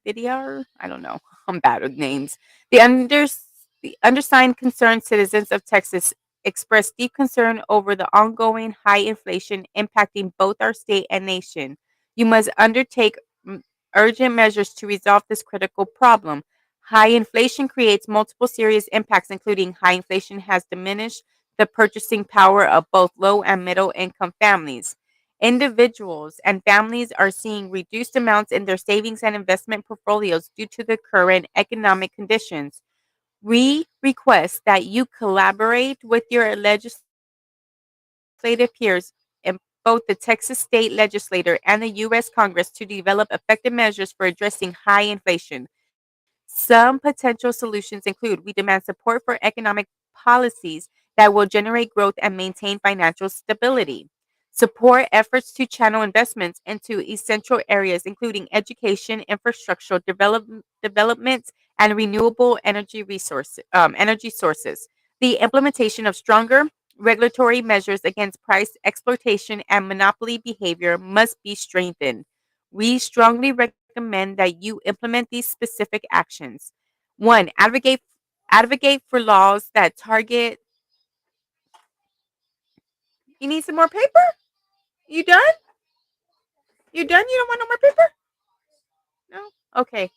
Vidar? I don't know. I'm bad with names. The, under, the undersigned concerned citizens of Texas expressed deep concern over the ongoing high inflation impacting both our state and nation. You must undertake urgent measures to resolve this critical problem. High inflation creates multiple serious impacts, including high inflation has diminished the purchasing power of both low and middle income families. Individuals and families are seeing reduced amounts in their savings and investment portfolios due to the current economic conditions. We request that you collaborate with your legislative peers in both the Texas state legislature and the U.S. Congress to develop effective measures for addressing high inflation. Some potential solutions include we demand support for economic policies that will generate growth and maintain financial stability. Support efforts to channel investments into essential areas, including education, infrastructural development, and renewable energy sources. The implementation of stronger regulatory measures against price exploitation and monopoly behavior must be strengthened. We strongly recommend that you implement these specific actions. One, advocate for laws that target. You need some more paper? You done? You done? You don't want no more paper? No? Okay.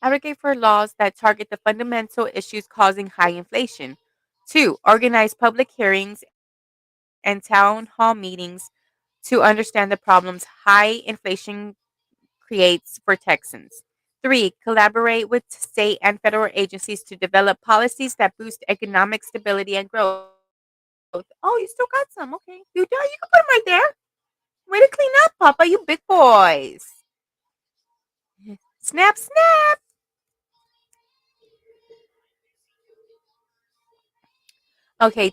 Advocate for laws that target the fundamental issues causing high inflation. Two, organize public hearings and town hall meetings to understand the problems high inflation creates for Texans. Three, collaborate with state and federal agencies to develop policies that boost economic stability and growth. Oh, you still got some. Okay. You done? You can put them right there. Way to clean up, Papa. You big boys. Snap, snap. Okay.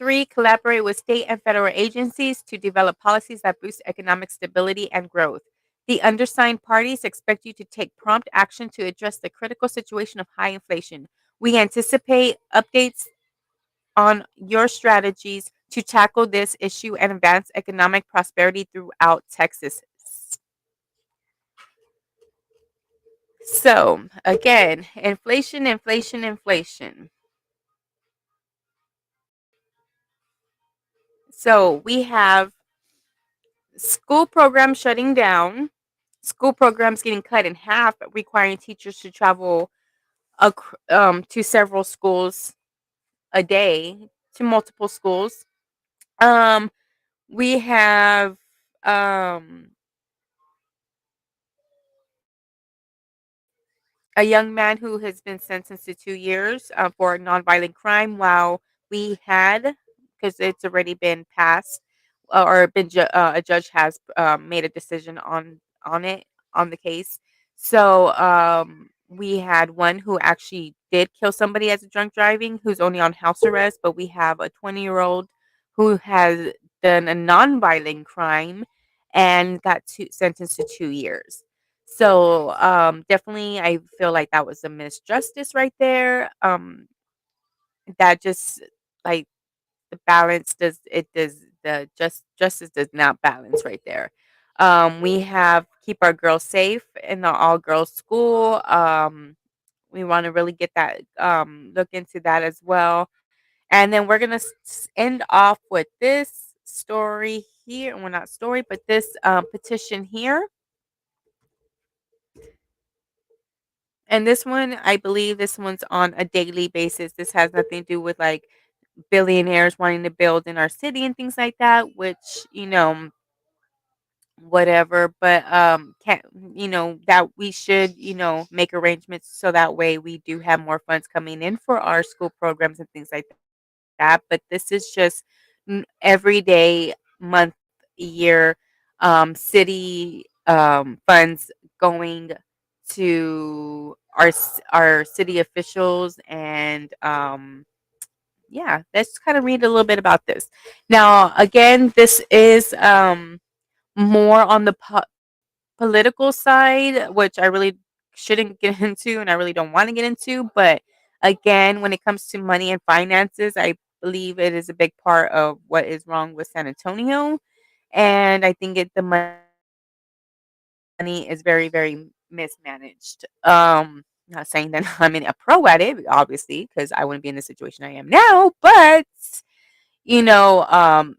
Three, collaborate with state and federal agencies to develop policies that boost economic stability and growth. The undersigned parties expect you to take prompt action to address the critical situation of high inflation. We anticipate updates on your strategies to tackle this issue and advance economic prosperity throughout Texas. So, again, inflation, inflation, inflation. So, we have school programs shutting down, school programs getting cut in half, requiring teachers to travel to several schools a day, to multiple schools. Um, we have um, a young man who has been sentenced to 2 years for a nonviolent crime, while we had, because it's already been passed, or been a judge has made a decision on it on the case. So we had one who actually did kill somebody as a drunk driving, who's only on house arrest, but we have a 20-year-old who has done a nonviolent crime and got sentenced to 2 years. So definitely, I feel like that was a misjustice right there. That just like the balance does the justice does not balance right there. We have keep our girls safe in the all girls school. We want to really get that look into that as well. And then we're gonna end off with this story here. Well, not story, but this petition here. And this one, I believe this one's on a daily basis. This has nothing to do with like billionaires wanting to build in our city and things like that, which, whatever, but can that we should, make arrangements so that way we do have more funds coming in for our school programs and things like that. But this is just everyday month, year, city funds going to our city officials. And yeah, let's kind of read a little bit about this. Now again, this is more on the political side, which I really shouldn't get into and I really don't want to get into. But again, when it comes to money and finances, I believe it is a big part of what is wrong with San Antonio. And I think the money is very, very mismanaged. Not saying that I'm a pro at it, obviously, because I wouldn't be in the situation I am now. But you know, um,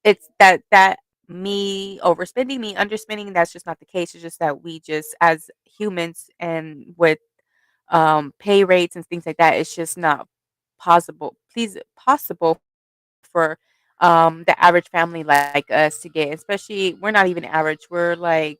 it's that me overspending, me underspending, that's just not the case. It's just that we just as humans and with pay rates and things like that, it's just not possible for the average family like us to get. Especially we're not even average. We're like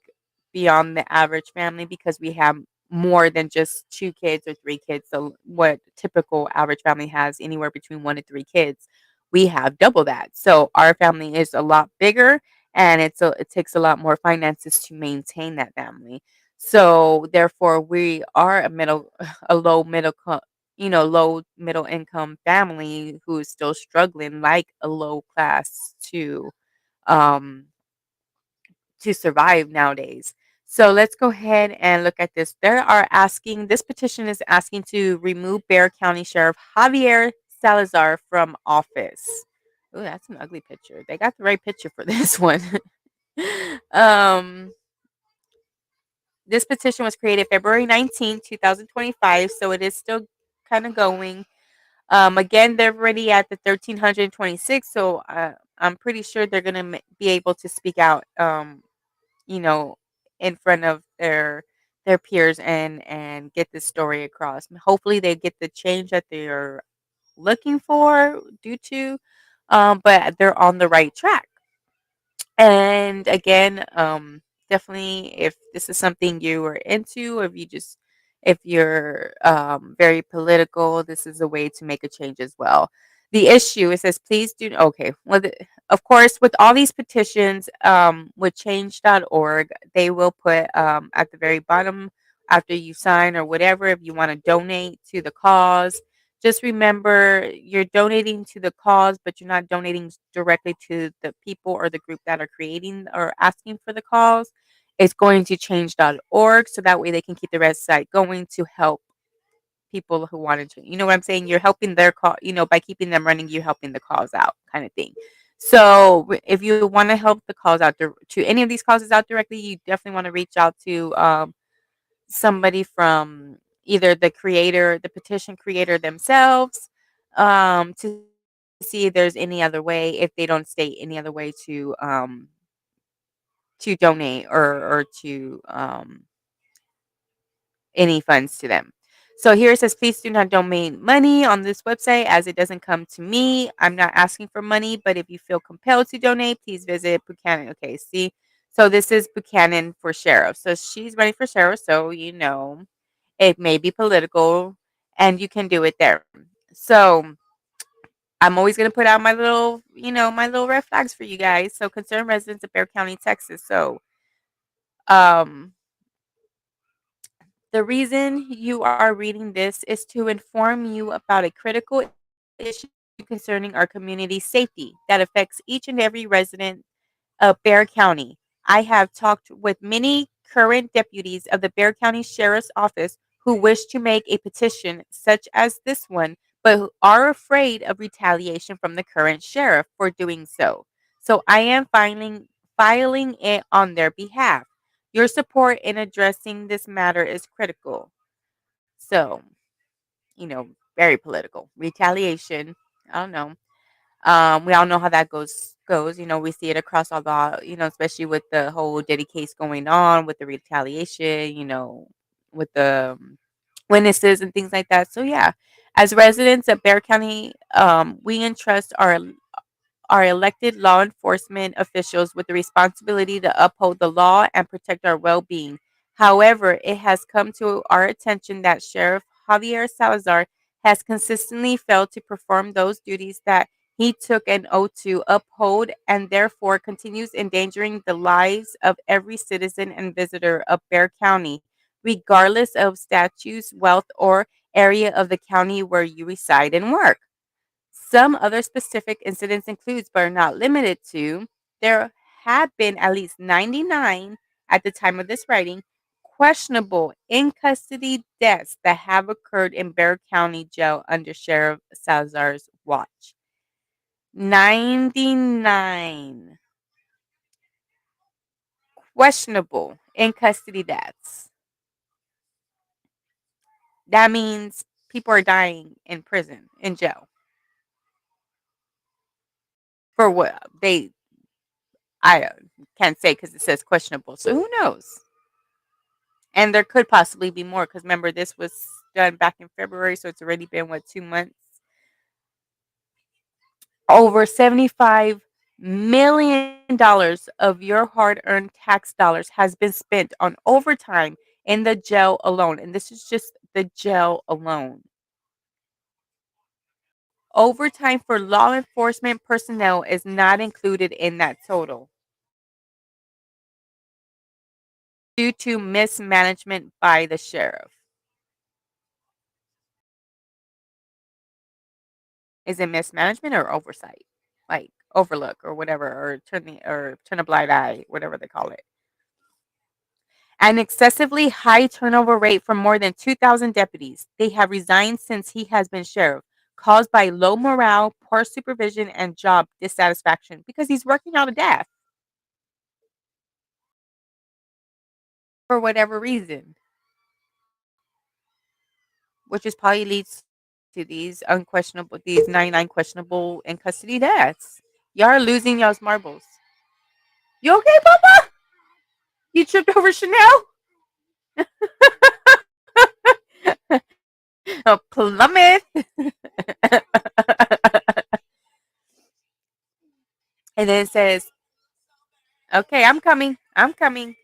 beyond the average family because we have more than just 2 kids or 3 kids. So what typical average family has anywhere between 1 to 3 kids, we have double that. So our family is a lot bigger, and it takes a lot more finances to maintain that family. So therefore, we are a low middle low middle income family who is still struggling like a low class um to survive nowadays. So let's go ahead and look at this. This petition is asking to remove Bexar County Sheriff Javier Salazar from office. Oh, that's an ugly picture. They got the right picture for this one. um this petition was created February 19th, 2025, so it is still kind of going. Again, they're already at the 1,326, so I'm pretty sure they're gonna be able to speak out, you know, in front of their peers and get this story across. Hopefully, they get the change that they're looking for due to, but they're on the right track. And again, definitely if this is something you are into, if you're very political, this is a way to make a change as well. The issue, it says, please do, okay. Well, of course, with all these petitions, with change.org, they will put at the very bottom after you sign or whatever, if you want to donate to the cause, just remember you're donating to the cause, but you're not donating directly to the people or the group that are creating or asking for the cause. It's going to change.org so that way they can keep the website going to help people who wanted to. You know what I'm saying? You're helping their cause, by keeping them running, you're helping the cause out kind of thing. So if you want to help the cause out to any of these causes out directly, you definitely want to reach out to somebody from either the petition creator themselves, to see if there's any other way, if they don't state any other way to donate or to any funds to them. So here it says, please do not donate money on this website as it doesn't come to me. I'm not asking for money, but if you feel compelled to donate, please visit Buchanan. Okay, see, so this is Buchanan for sheriff. So she's running for sheriff. So, it may be political and you can do it there. So I'm always going to put out my little red flags for you guys. So concerned residents of Bexar County, Texas. So, um, the reason you are reading this is to inform you about a critical issue concerning our community safety that affects each and every resident of Bexar County. I have talked with many current deputies of the Bexar County Sheriff's Office who wish to make a petition such as this one, but who are afraid of retaliation from the current sheriff for doing so. So I am filing it on their behalf. Your support in addressing this matter is critical. So, you know, very political. Retaliation. I don't know. We all know how that goes. We see it across all the, especially with the whole Diddy case going on, with the retaliation, with the witnesses and things like that. So yeah, as residents of Bexar County, we entrust our elected law enforcement officials with the responsibility to uphold the law and protect our well being. However, it has come to our attention that Sheriff Javier Salazar has consistently failed to perform those duties that he took an oath to uphold and therefore continues endangering the lives of every citizen and visitor of Bexar County, regardless of status, wealth, or area of the county where you reside and work. Some other specific incidents includes, but are not limited to, there have been at least 99 at the time of this writing questionable in custody deaths that have occurred in Bexar County Jail under Sheriff Salazar's watch. 99 questionable in custody deaths. That means people are dying in prison, in jail. For what? I can't say because it says questionable. So who knows? And there could possibly be more because remember, this was done back in February. So it's already been, what, 2 months? Over $75 million of your hard earned tax dollars has been spent on overtime in the jail alone. And this is just the jail alone. Overtime for law enforcement personnel is not included in that total due to mismanagement by the sheriff. Is it mismanagement or oversight? Like overlook or whatever, or turn a blind eye, whatever they call it. An excessively high turnover rate for more than 2,000 deputies. They have resigned since he has been sheriff, caused by low morale, poor supervision, and job dissatisfaction because he's working out of death for whatever reason, which is probably leads to these 99 questionable in custody deaths. Y'all are losing y'all's marbles. You okay, Papa? You tripped over Chanel? A plummet. And then it says, okay, I'm coming. I'm coming.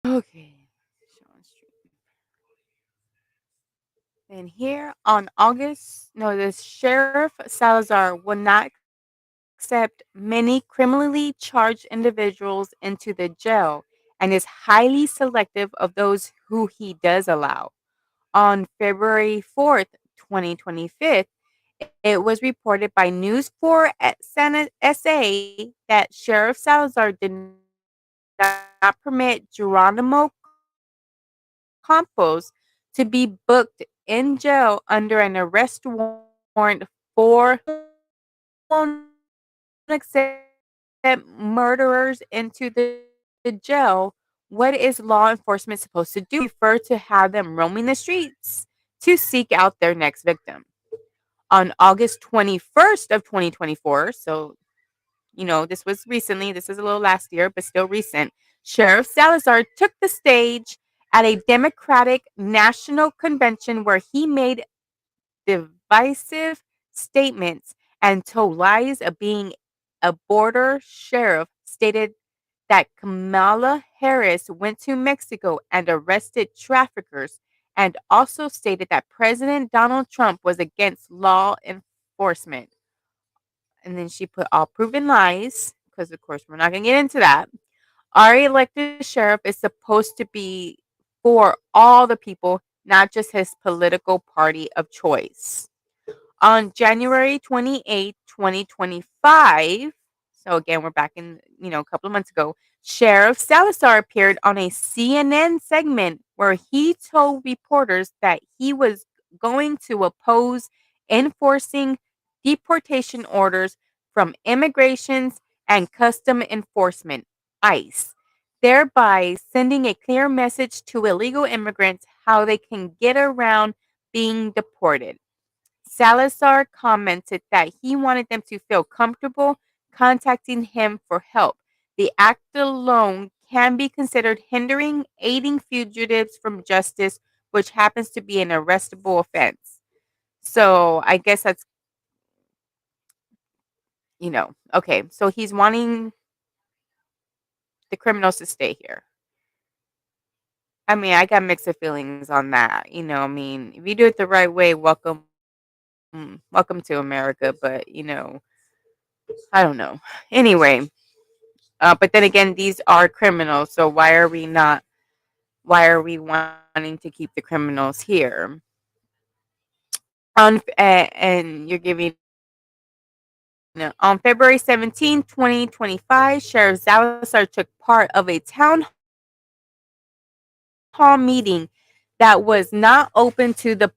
Okay. Sean Street. And here on August, no, the Sheriff Salazar will not accept many criminally charged individuals into the jail and is highly selective of those who he does allow. On February 4th, 2025, it was reported by News 4 at Senate SA that Sheriff Salazar did not permit Geronimo Campos to be booked in jail under an arrest warrant for accept murderers into the jail. What is law enforcement supposed to do? Prefer to have them roaming the streets to seek out their next victim. On August 21st of 2024, so this was recently, this is a little last year, but still recent. Sheriff Salazar took the stage at a Democratic National Convention where he made divisive statements and told lies of being a border sheriff, stated that Kamala Harris went to Mexico and arrested traffickers, and also stated that President Donald Trump was against law enforcement. And then she put all proven lies, because of course we're not going to get into that. Our elected sheriff is supposed to be for all the people, not just his political party of choice. On January 28th, 2025, so again, we're back in, a couple of months ago, Sheriff Salazar appeared on a CNN segment where he told reporters that he was going to oppose enforcing deportation orders from immigrations and custom enforcement, ICE, thereby sending a clear message to illegal immigrants how they can get around being deported. Salazar commented that he wanted them to feel comfortable contacting him for help. The act alone can be considered hindering aiding fugitives from justice, which happens to be an arrestable offense. So I guess that's, okay. So he's wanting the criminals to stay here. I mean, I got mixed feelings on that. I mean, if you do it the right way, welcome to America. But I don't know. Anyway, but then again, these are criminals. So why are we not? Why are we wanting to keep the criminals here? And you're giving. On February 17th, 2025, Sheriff Salazar took part of a town hall meeting that was not open to the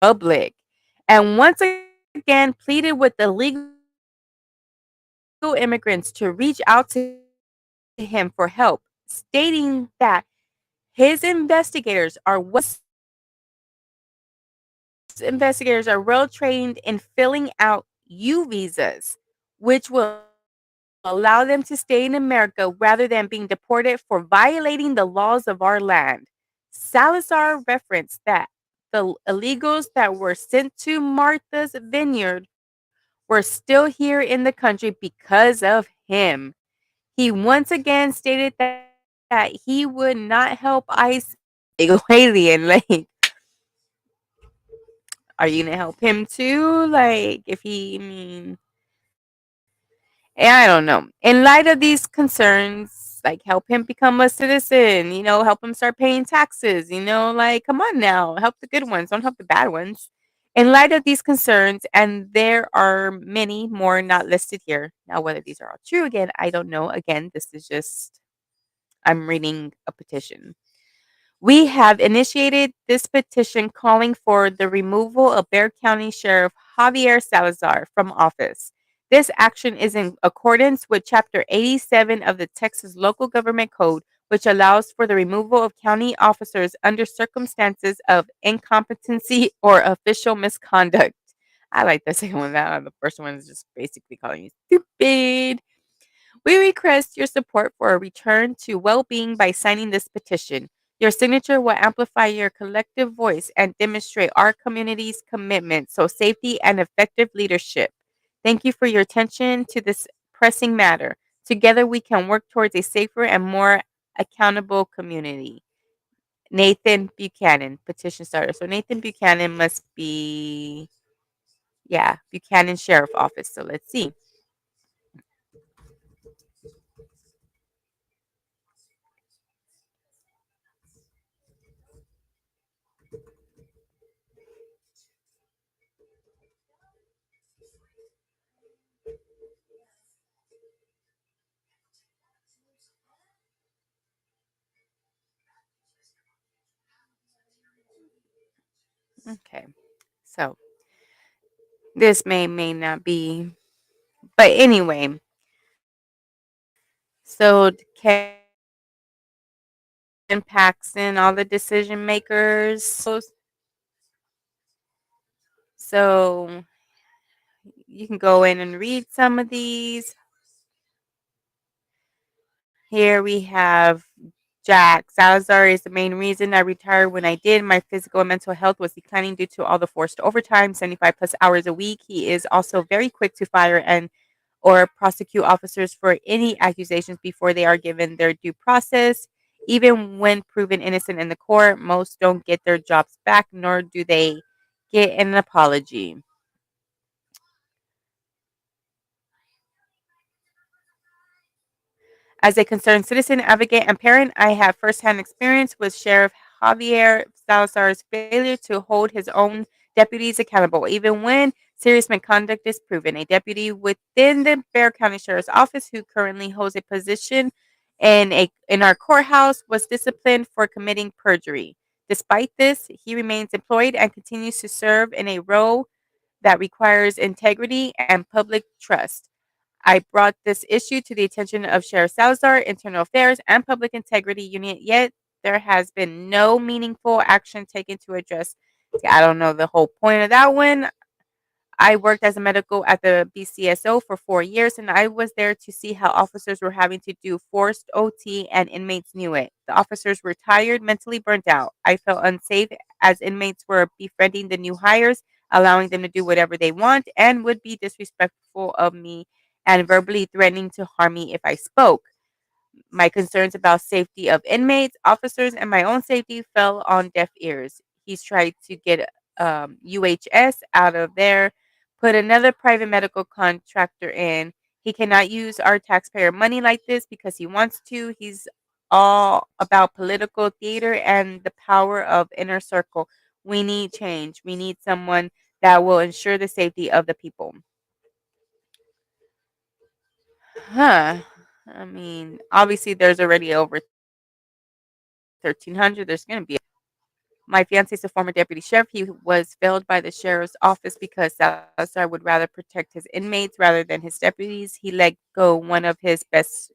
public, and once again pleaded with the legal immigrants to reach out to him for help, stating that his investigators are well trained in filling out U visas, which will allow them to stay in America rather than being deported for violating the laws of our land. Salazar referenced that the illegals that were sent to Martha's Vineyard were still here in the country because of him. He once again stated that he would not help ICE illegal alien. Like, are you gonna help him too? Like, if he, I mean, I don't know. In light of these concerns, like help him become a citizen, help him start paying taxes, like come on now, help the good ones, don't help the bad ones. In light of these concerns, and there are many more not listed here. Now, whether these are all true, again, I don't know. Again, this is just, I'm reading a petition. We have initiated this petition calling for the removal of Bexar County Sheriff Javier Salazar from office. This action is in accordance with Chapter 87 of the Texas Local Government Code, which allows for the removal of county officers under circumstances of incompetency or official misconduct. I like the second one. That the first one is just basically calling you stupid. We request your support for a return to well-being by signing this petition. Your signature will amplify your collective voice and demonstrate our community's commitment to safety and effective leadership. Thank you for your attention to this pressing matter. Together, we can work towards a safer and more accountable community. Nathan Buchanan, petition starter. So Nathan Buchanan must be, yeah, Buchanan Sheriff Office. So let's see. Okay. So this may not be, but anyway. So impacts in all the decision makers. So you can go in and read some of these. Here we have Jack. Salazar is the main reason I retired when I did. My physical and mental health was declining due to all the forced overtime, 75 plus hours a week. He is also very quick to fire and or prosecute officers for any accusations before they are given their due process. Even when proven innocent in the court, most don't get their jobs back, nor do they get an apology. As a concerned citizen, advocate, and parent, I have firsthand experience with Sheriff Javier Salazar's failure to hold his own deputies accountable, even when serious misconduct is proven. A deputy within the Bexar County Sheriff's Office, who currently holds a position in our courthouse, was disciplined for committing perjury. Despite this, he remains employed and continues to serve in a role that requires integrity and public trust. I brought this issue to the attention of Sheriff Salazar, Internal Affairs, and Public Integrity Unit, yet there has been no meaningful action taken to address. I don't know the whole point of that one. I worked as a medical at the BCSO for 4 years, and I was there to see how officers were having to do forced OT, and inmates knew it. The officers were tired, mentally burnt out. I felt unsafe as inmates were befriending the new hires, allowing them to do whatever they want, and would be disrespectful of me and verbally threatening to harm me if I spoke. My concerns about safety of inmates, officers, and my own safety fell on deaf ears. He's tried to get UHS out of there, put another private medical contractor in. He cannot use our taxpayer money like this because he wants to. He's all about political theater and the power of inner circle. We need change. We need someone that will ensure the safety of the people. Huh. I mean, obviously, there's already over 1,300. There's going to be. My fiance is a former deputy sheriff. He was failed by the sheriff's office because Salazar would rather protect his inmates rather than his deputies. He let go one of his best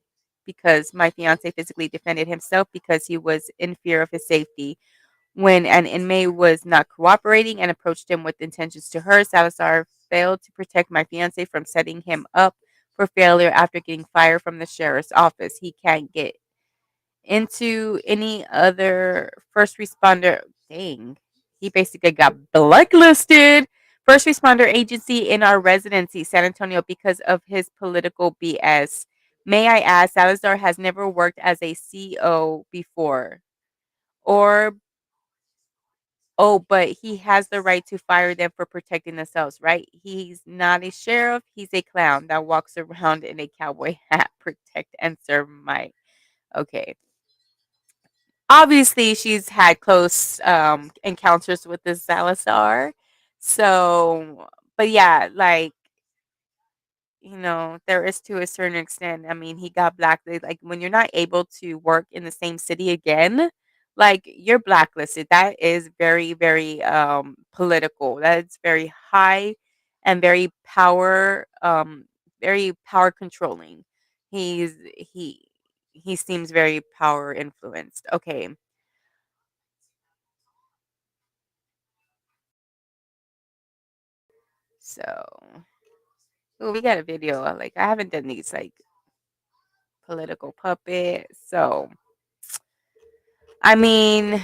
because my fiance physically defended himself because he was in fear of his safety. When an inmate was not cooperating and approached him with intentions to hurt, Salazar failed to protect my fiance from setting him up for failure after getting fired from the sheriff's office. He can't get into any other first responder. Dang, he basically got blacklisted. First responder agency in our residency, San Antonio, because of his political BS. May I ask, Salazar has never worked as a CO before, or but he has the right to fire them for protecting themselves, right? He's not a sheriff. He's a clown that walks around in a cowboy hat, protect and serve my. Okay. Obviously, she's had close encounters with this Salazar. So, but yeah, like, there is to a certain extent. I mean, he got blacklisted. Like when you're not able to work in the same city again, like you're blacklisted. That is very, very political. That's very high and very power controlling. He's he seems very power influenced. Okay. So, ooh, we got a video. Like I haven't done these like political puppets. So, I mean,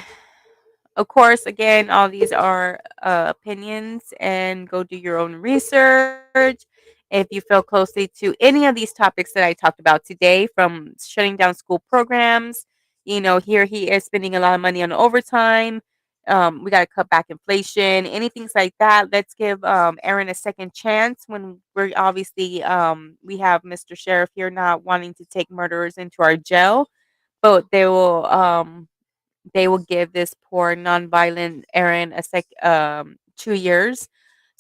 of course, again, all these are opinions and go do your own research. If you feel closely to any of these topics that I talked about today, from shutting down school programs, here he is spending a lot of money on overtime. We got to cut back inflation, anything like that. Let's give Aaron a second chance when we're obviously, we have Mr. Sheriff here not wanting to take murderers into our jail, but they will give this poor nonviolent Aaron a 2 years.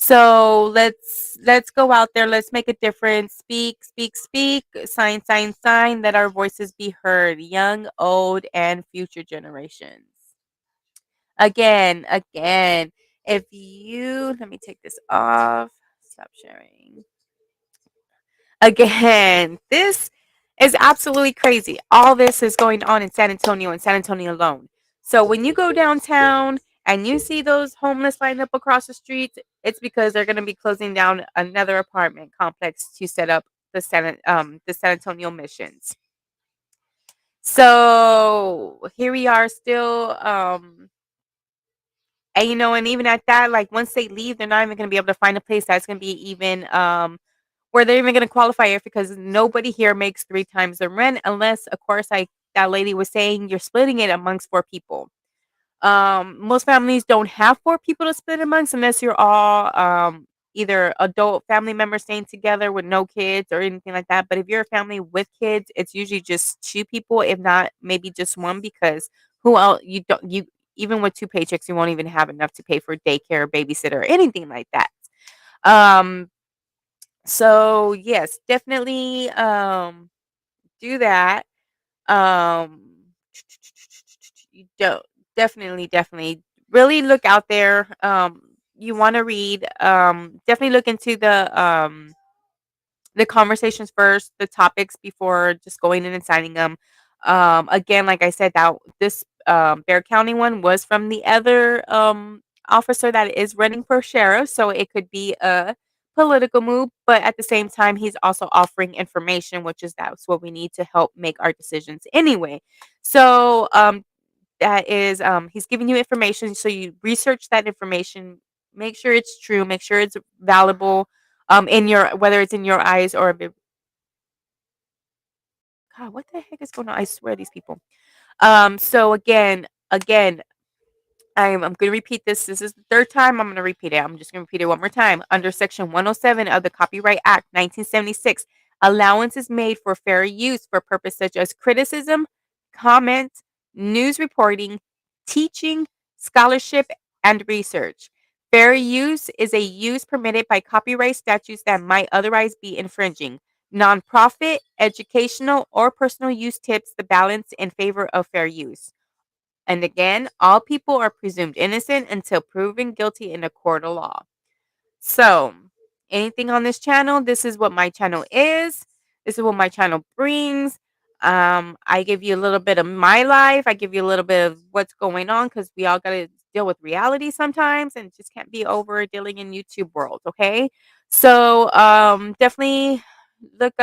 So let's go out there. Let's make a difference. Speak, speak, speak. Sign, sign, sign. Let our voices be heard. Young, old, and future generations. Again, again. If you let me take this off. Stop sharing. Again, this is absolutely crazy. All this is going on in San Antonio and San Antonio alone. So when you go downtown and you see those homeless lined up across the streets, it's because they're going to be closing down another apartment complex to set up the San Antonio missions. So here we are still, and and even at that, like once they leave, they're not even going to be able to find a place that's going to be even where they're even going to qualify it, because nobody here makes three times the rent unless, of course, like that lady was saying, you're splitting it amongst four people. Most families don't have four people to split amongst unless you're all either adult family members staying together with no kids or anything like that. But if you're a family with kids, it's usually just two people, if not maybe just one, because who else you don't you even with two paychecks, you won't even have enough to pay for daycare, babysitter, or anything like that. Um, so yes, definitely do that. Um, you don't definitely really look out there. You want to read. Definitely look into the conversations first, the topics before just going in and signing them. Again, like I said, that this Bear County one was from the other officer that is running for sheriff, so it could be a political move, but at the same time, he's also offering information, which is that's what we need to help make our decisions anyway. So that is he's giving you information, so you research that information, make sure it's true, make sure it's valuable in your whether it's in your eyes or God, what the heck is going on? I swear these people. So again, I'm going to repeat this. This is the third time I'm going to repeat it. I'm just going to repeat it one more time. Under Section 107 of the Copyright Act 1976, allowance is made for fair use for purposes such as criticism, comment, news reporting, teaching, scholarship, and research. Fair use is a use permitted by copyright statutes that might otherwise be infringing. Nonprofit, educational, or personal use tips the balance in favor of fair use. And again, all people are presumed innocent until proven guilty in a court of law. So, anything on this channel, this is what my channel is. This is what my channel brings. I give you a little bit of my life. I give you a little bit of what's going on because we all got to deal with reality sometimes and just can't be over dealing in YouTube world. Okay. So, definitely look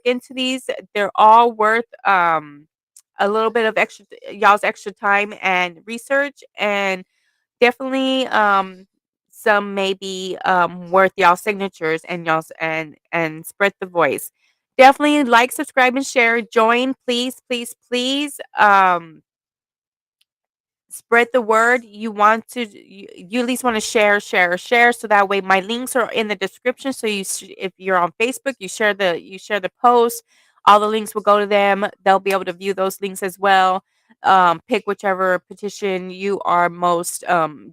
into these. They're all worth, a little bit of y'all's extra time and research, and definitely some maybe worth y'all signatures and y'all's and spread the voice. Definitely like, subscribe, and share. Join, please, please, please. Spread the word. You at least want to share, so that way my links are in the description, so if you're on Facebook, you share the post, all the links will go to them. They'll be able to view those links as well. Pick whichever petition you are most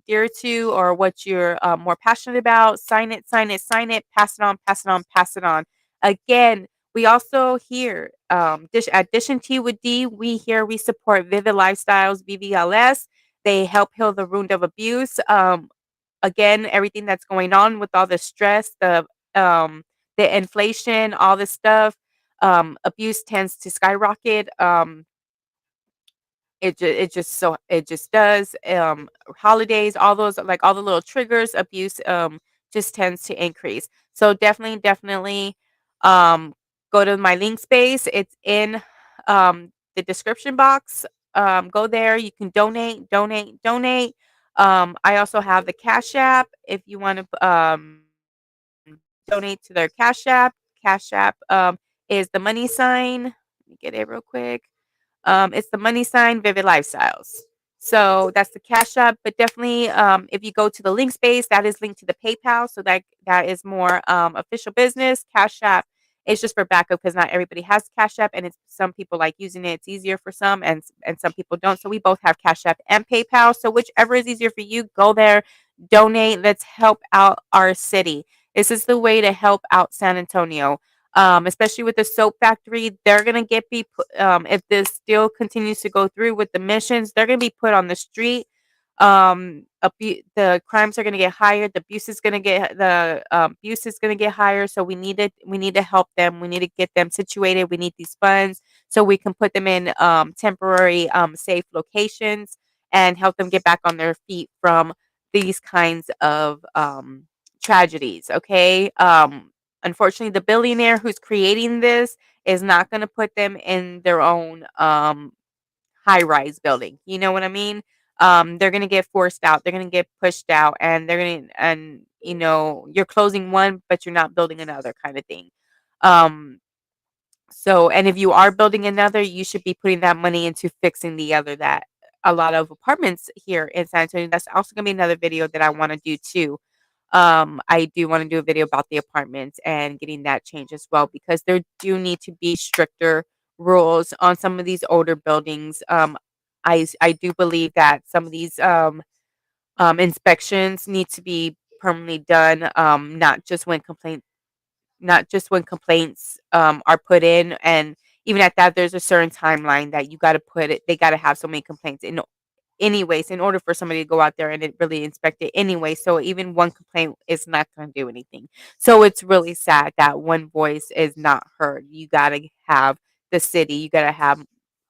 dear to, or what you're more passionate about. Sign it, pass it on, pass it on, pass it on. Again, we also here, at Dish and Tea with D, we support Vivid Lifestyles, VVLS. They help heal the wound of abuse. Again, everything that's going on with all the stress, the inflation, all this stuff, abuse tends to skyrocket. It just does. Holidays, all those, like all the little triggers, abuse just tends to increase. So definitely um go to my link space. It's in the description box. Go there. You can donate. I also have the Cash App if you want to donate to their Cash App. Cash App is the money sign. Let me get it real quick. It's the money sign Vivid Lifestyles. So that's the Cash App. But definitely, if you go to the link space, that is linked to the PayPal. So that is more official business. Cash App is just for backup because not everybody has Cash App, and it's some people like using it. It's easier for some, and some people don't. So we both have Cash App and PayPal. So whichever is easier for you, go there, donate. Let's help out our city. This is the way to help out San Antonio, especially with the soap factory. They're gonna if this still continues to go through with the missions, they're gonna be put on the street. The crimes are going to get higher. The abuse is going to get higher. So we need to help them. We need to get them situated. We need these funds so we can put them in temporary safe locations and help them get back on their feet from these kinds of tragedies. Okay. Unfortunately, the billionaire who's creating this is not going to put them in their own high-rise building. You know what I mean? They're gonna get forced out. They're gonna get pushed out, and you're closing one, but you're not building another, kind of thing. Um, and if you are building another, you should be putting that money into fixing the other. That a lot of apartments here in San Antonio. That's also gonna be another video that I want to do too. I do want to do a video about the apartments and getting that change as well because there do need to be stricter rules on some of these older buildings. I do believe that some of these inspections need to be permanently done, not just when complaints are put in, and even at that, there's a certain timeline that you got to put it. They got to have so many complaints anyways, in order for somebody to go out there and it really inspect it anyway. So even one complaint is not going to do anything. So it's really sad that one voice is not heard. You got to have the city, you got to have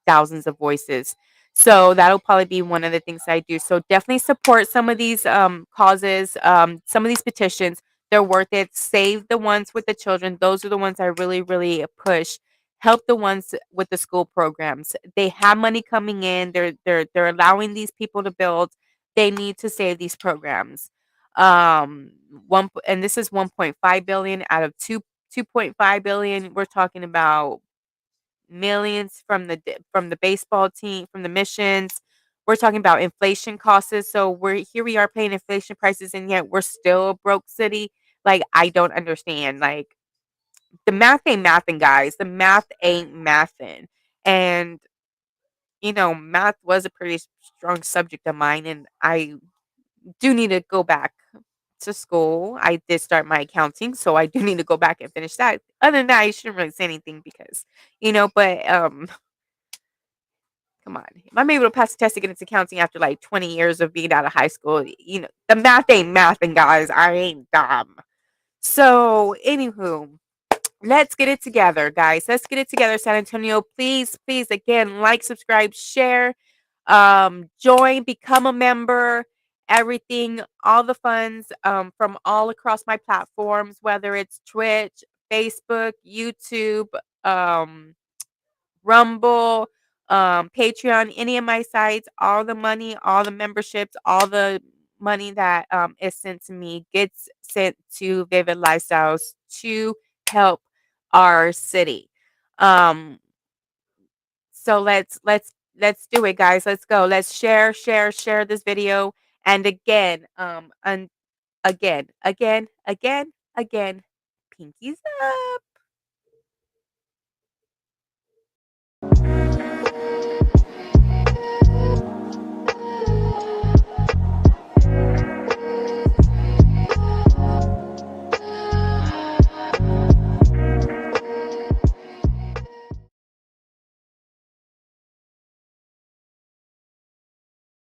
thousands of voices. So that'll probably be one of the things I do. So definitely support some of these causes, some of these petitions. They're worth it. Save the ones with the children. Those are the ones I really, really push. Help the ones with the school programs. They have money coming in. They're allowing these people to build. They need to save these programs. And this is 1.5 billion out of 2.5 billion. We're talking about millions from the baseball team, from the missions. We're talking about inflation costs. So we are paying inflation prices, and yet we're still a broke city. Like I don't understand. Like the math ain't mathing, guys. The math ain't mathing. And, math was a pretty strong subject of mine, and I do need to go back to school. I did start my accounting, so I do need to go back and finish that. Other than that, I shouldn't really say anything because, but come on. If I'm able to pass the test to get into accounting after like 20 years of being out of high school, the math ain't mathing, guys. I ain't dumb. So, anywho, let's get it together, guys. Let's get it together, San Antonio. Please, please, again, like, subscribe, share, join, become a member, everything, all the funds from all across my platforms, whether it's Twitch, Facebook, YouTube, um, Rumble, Patreon, any of my sites, all the money, all the memberships, all the money that is sent to me gets sent to Vivid Lifestyles to help our city. Um, so let's do it, guys. Let's go. Let's share this video. And again, again, pinkies up.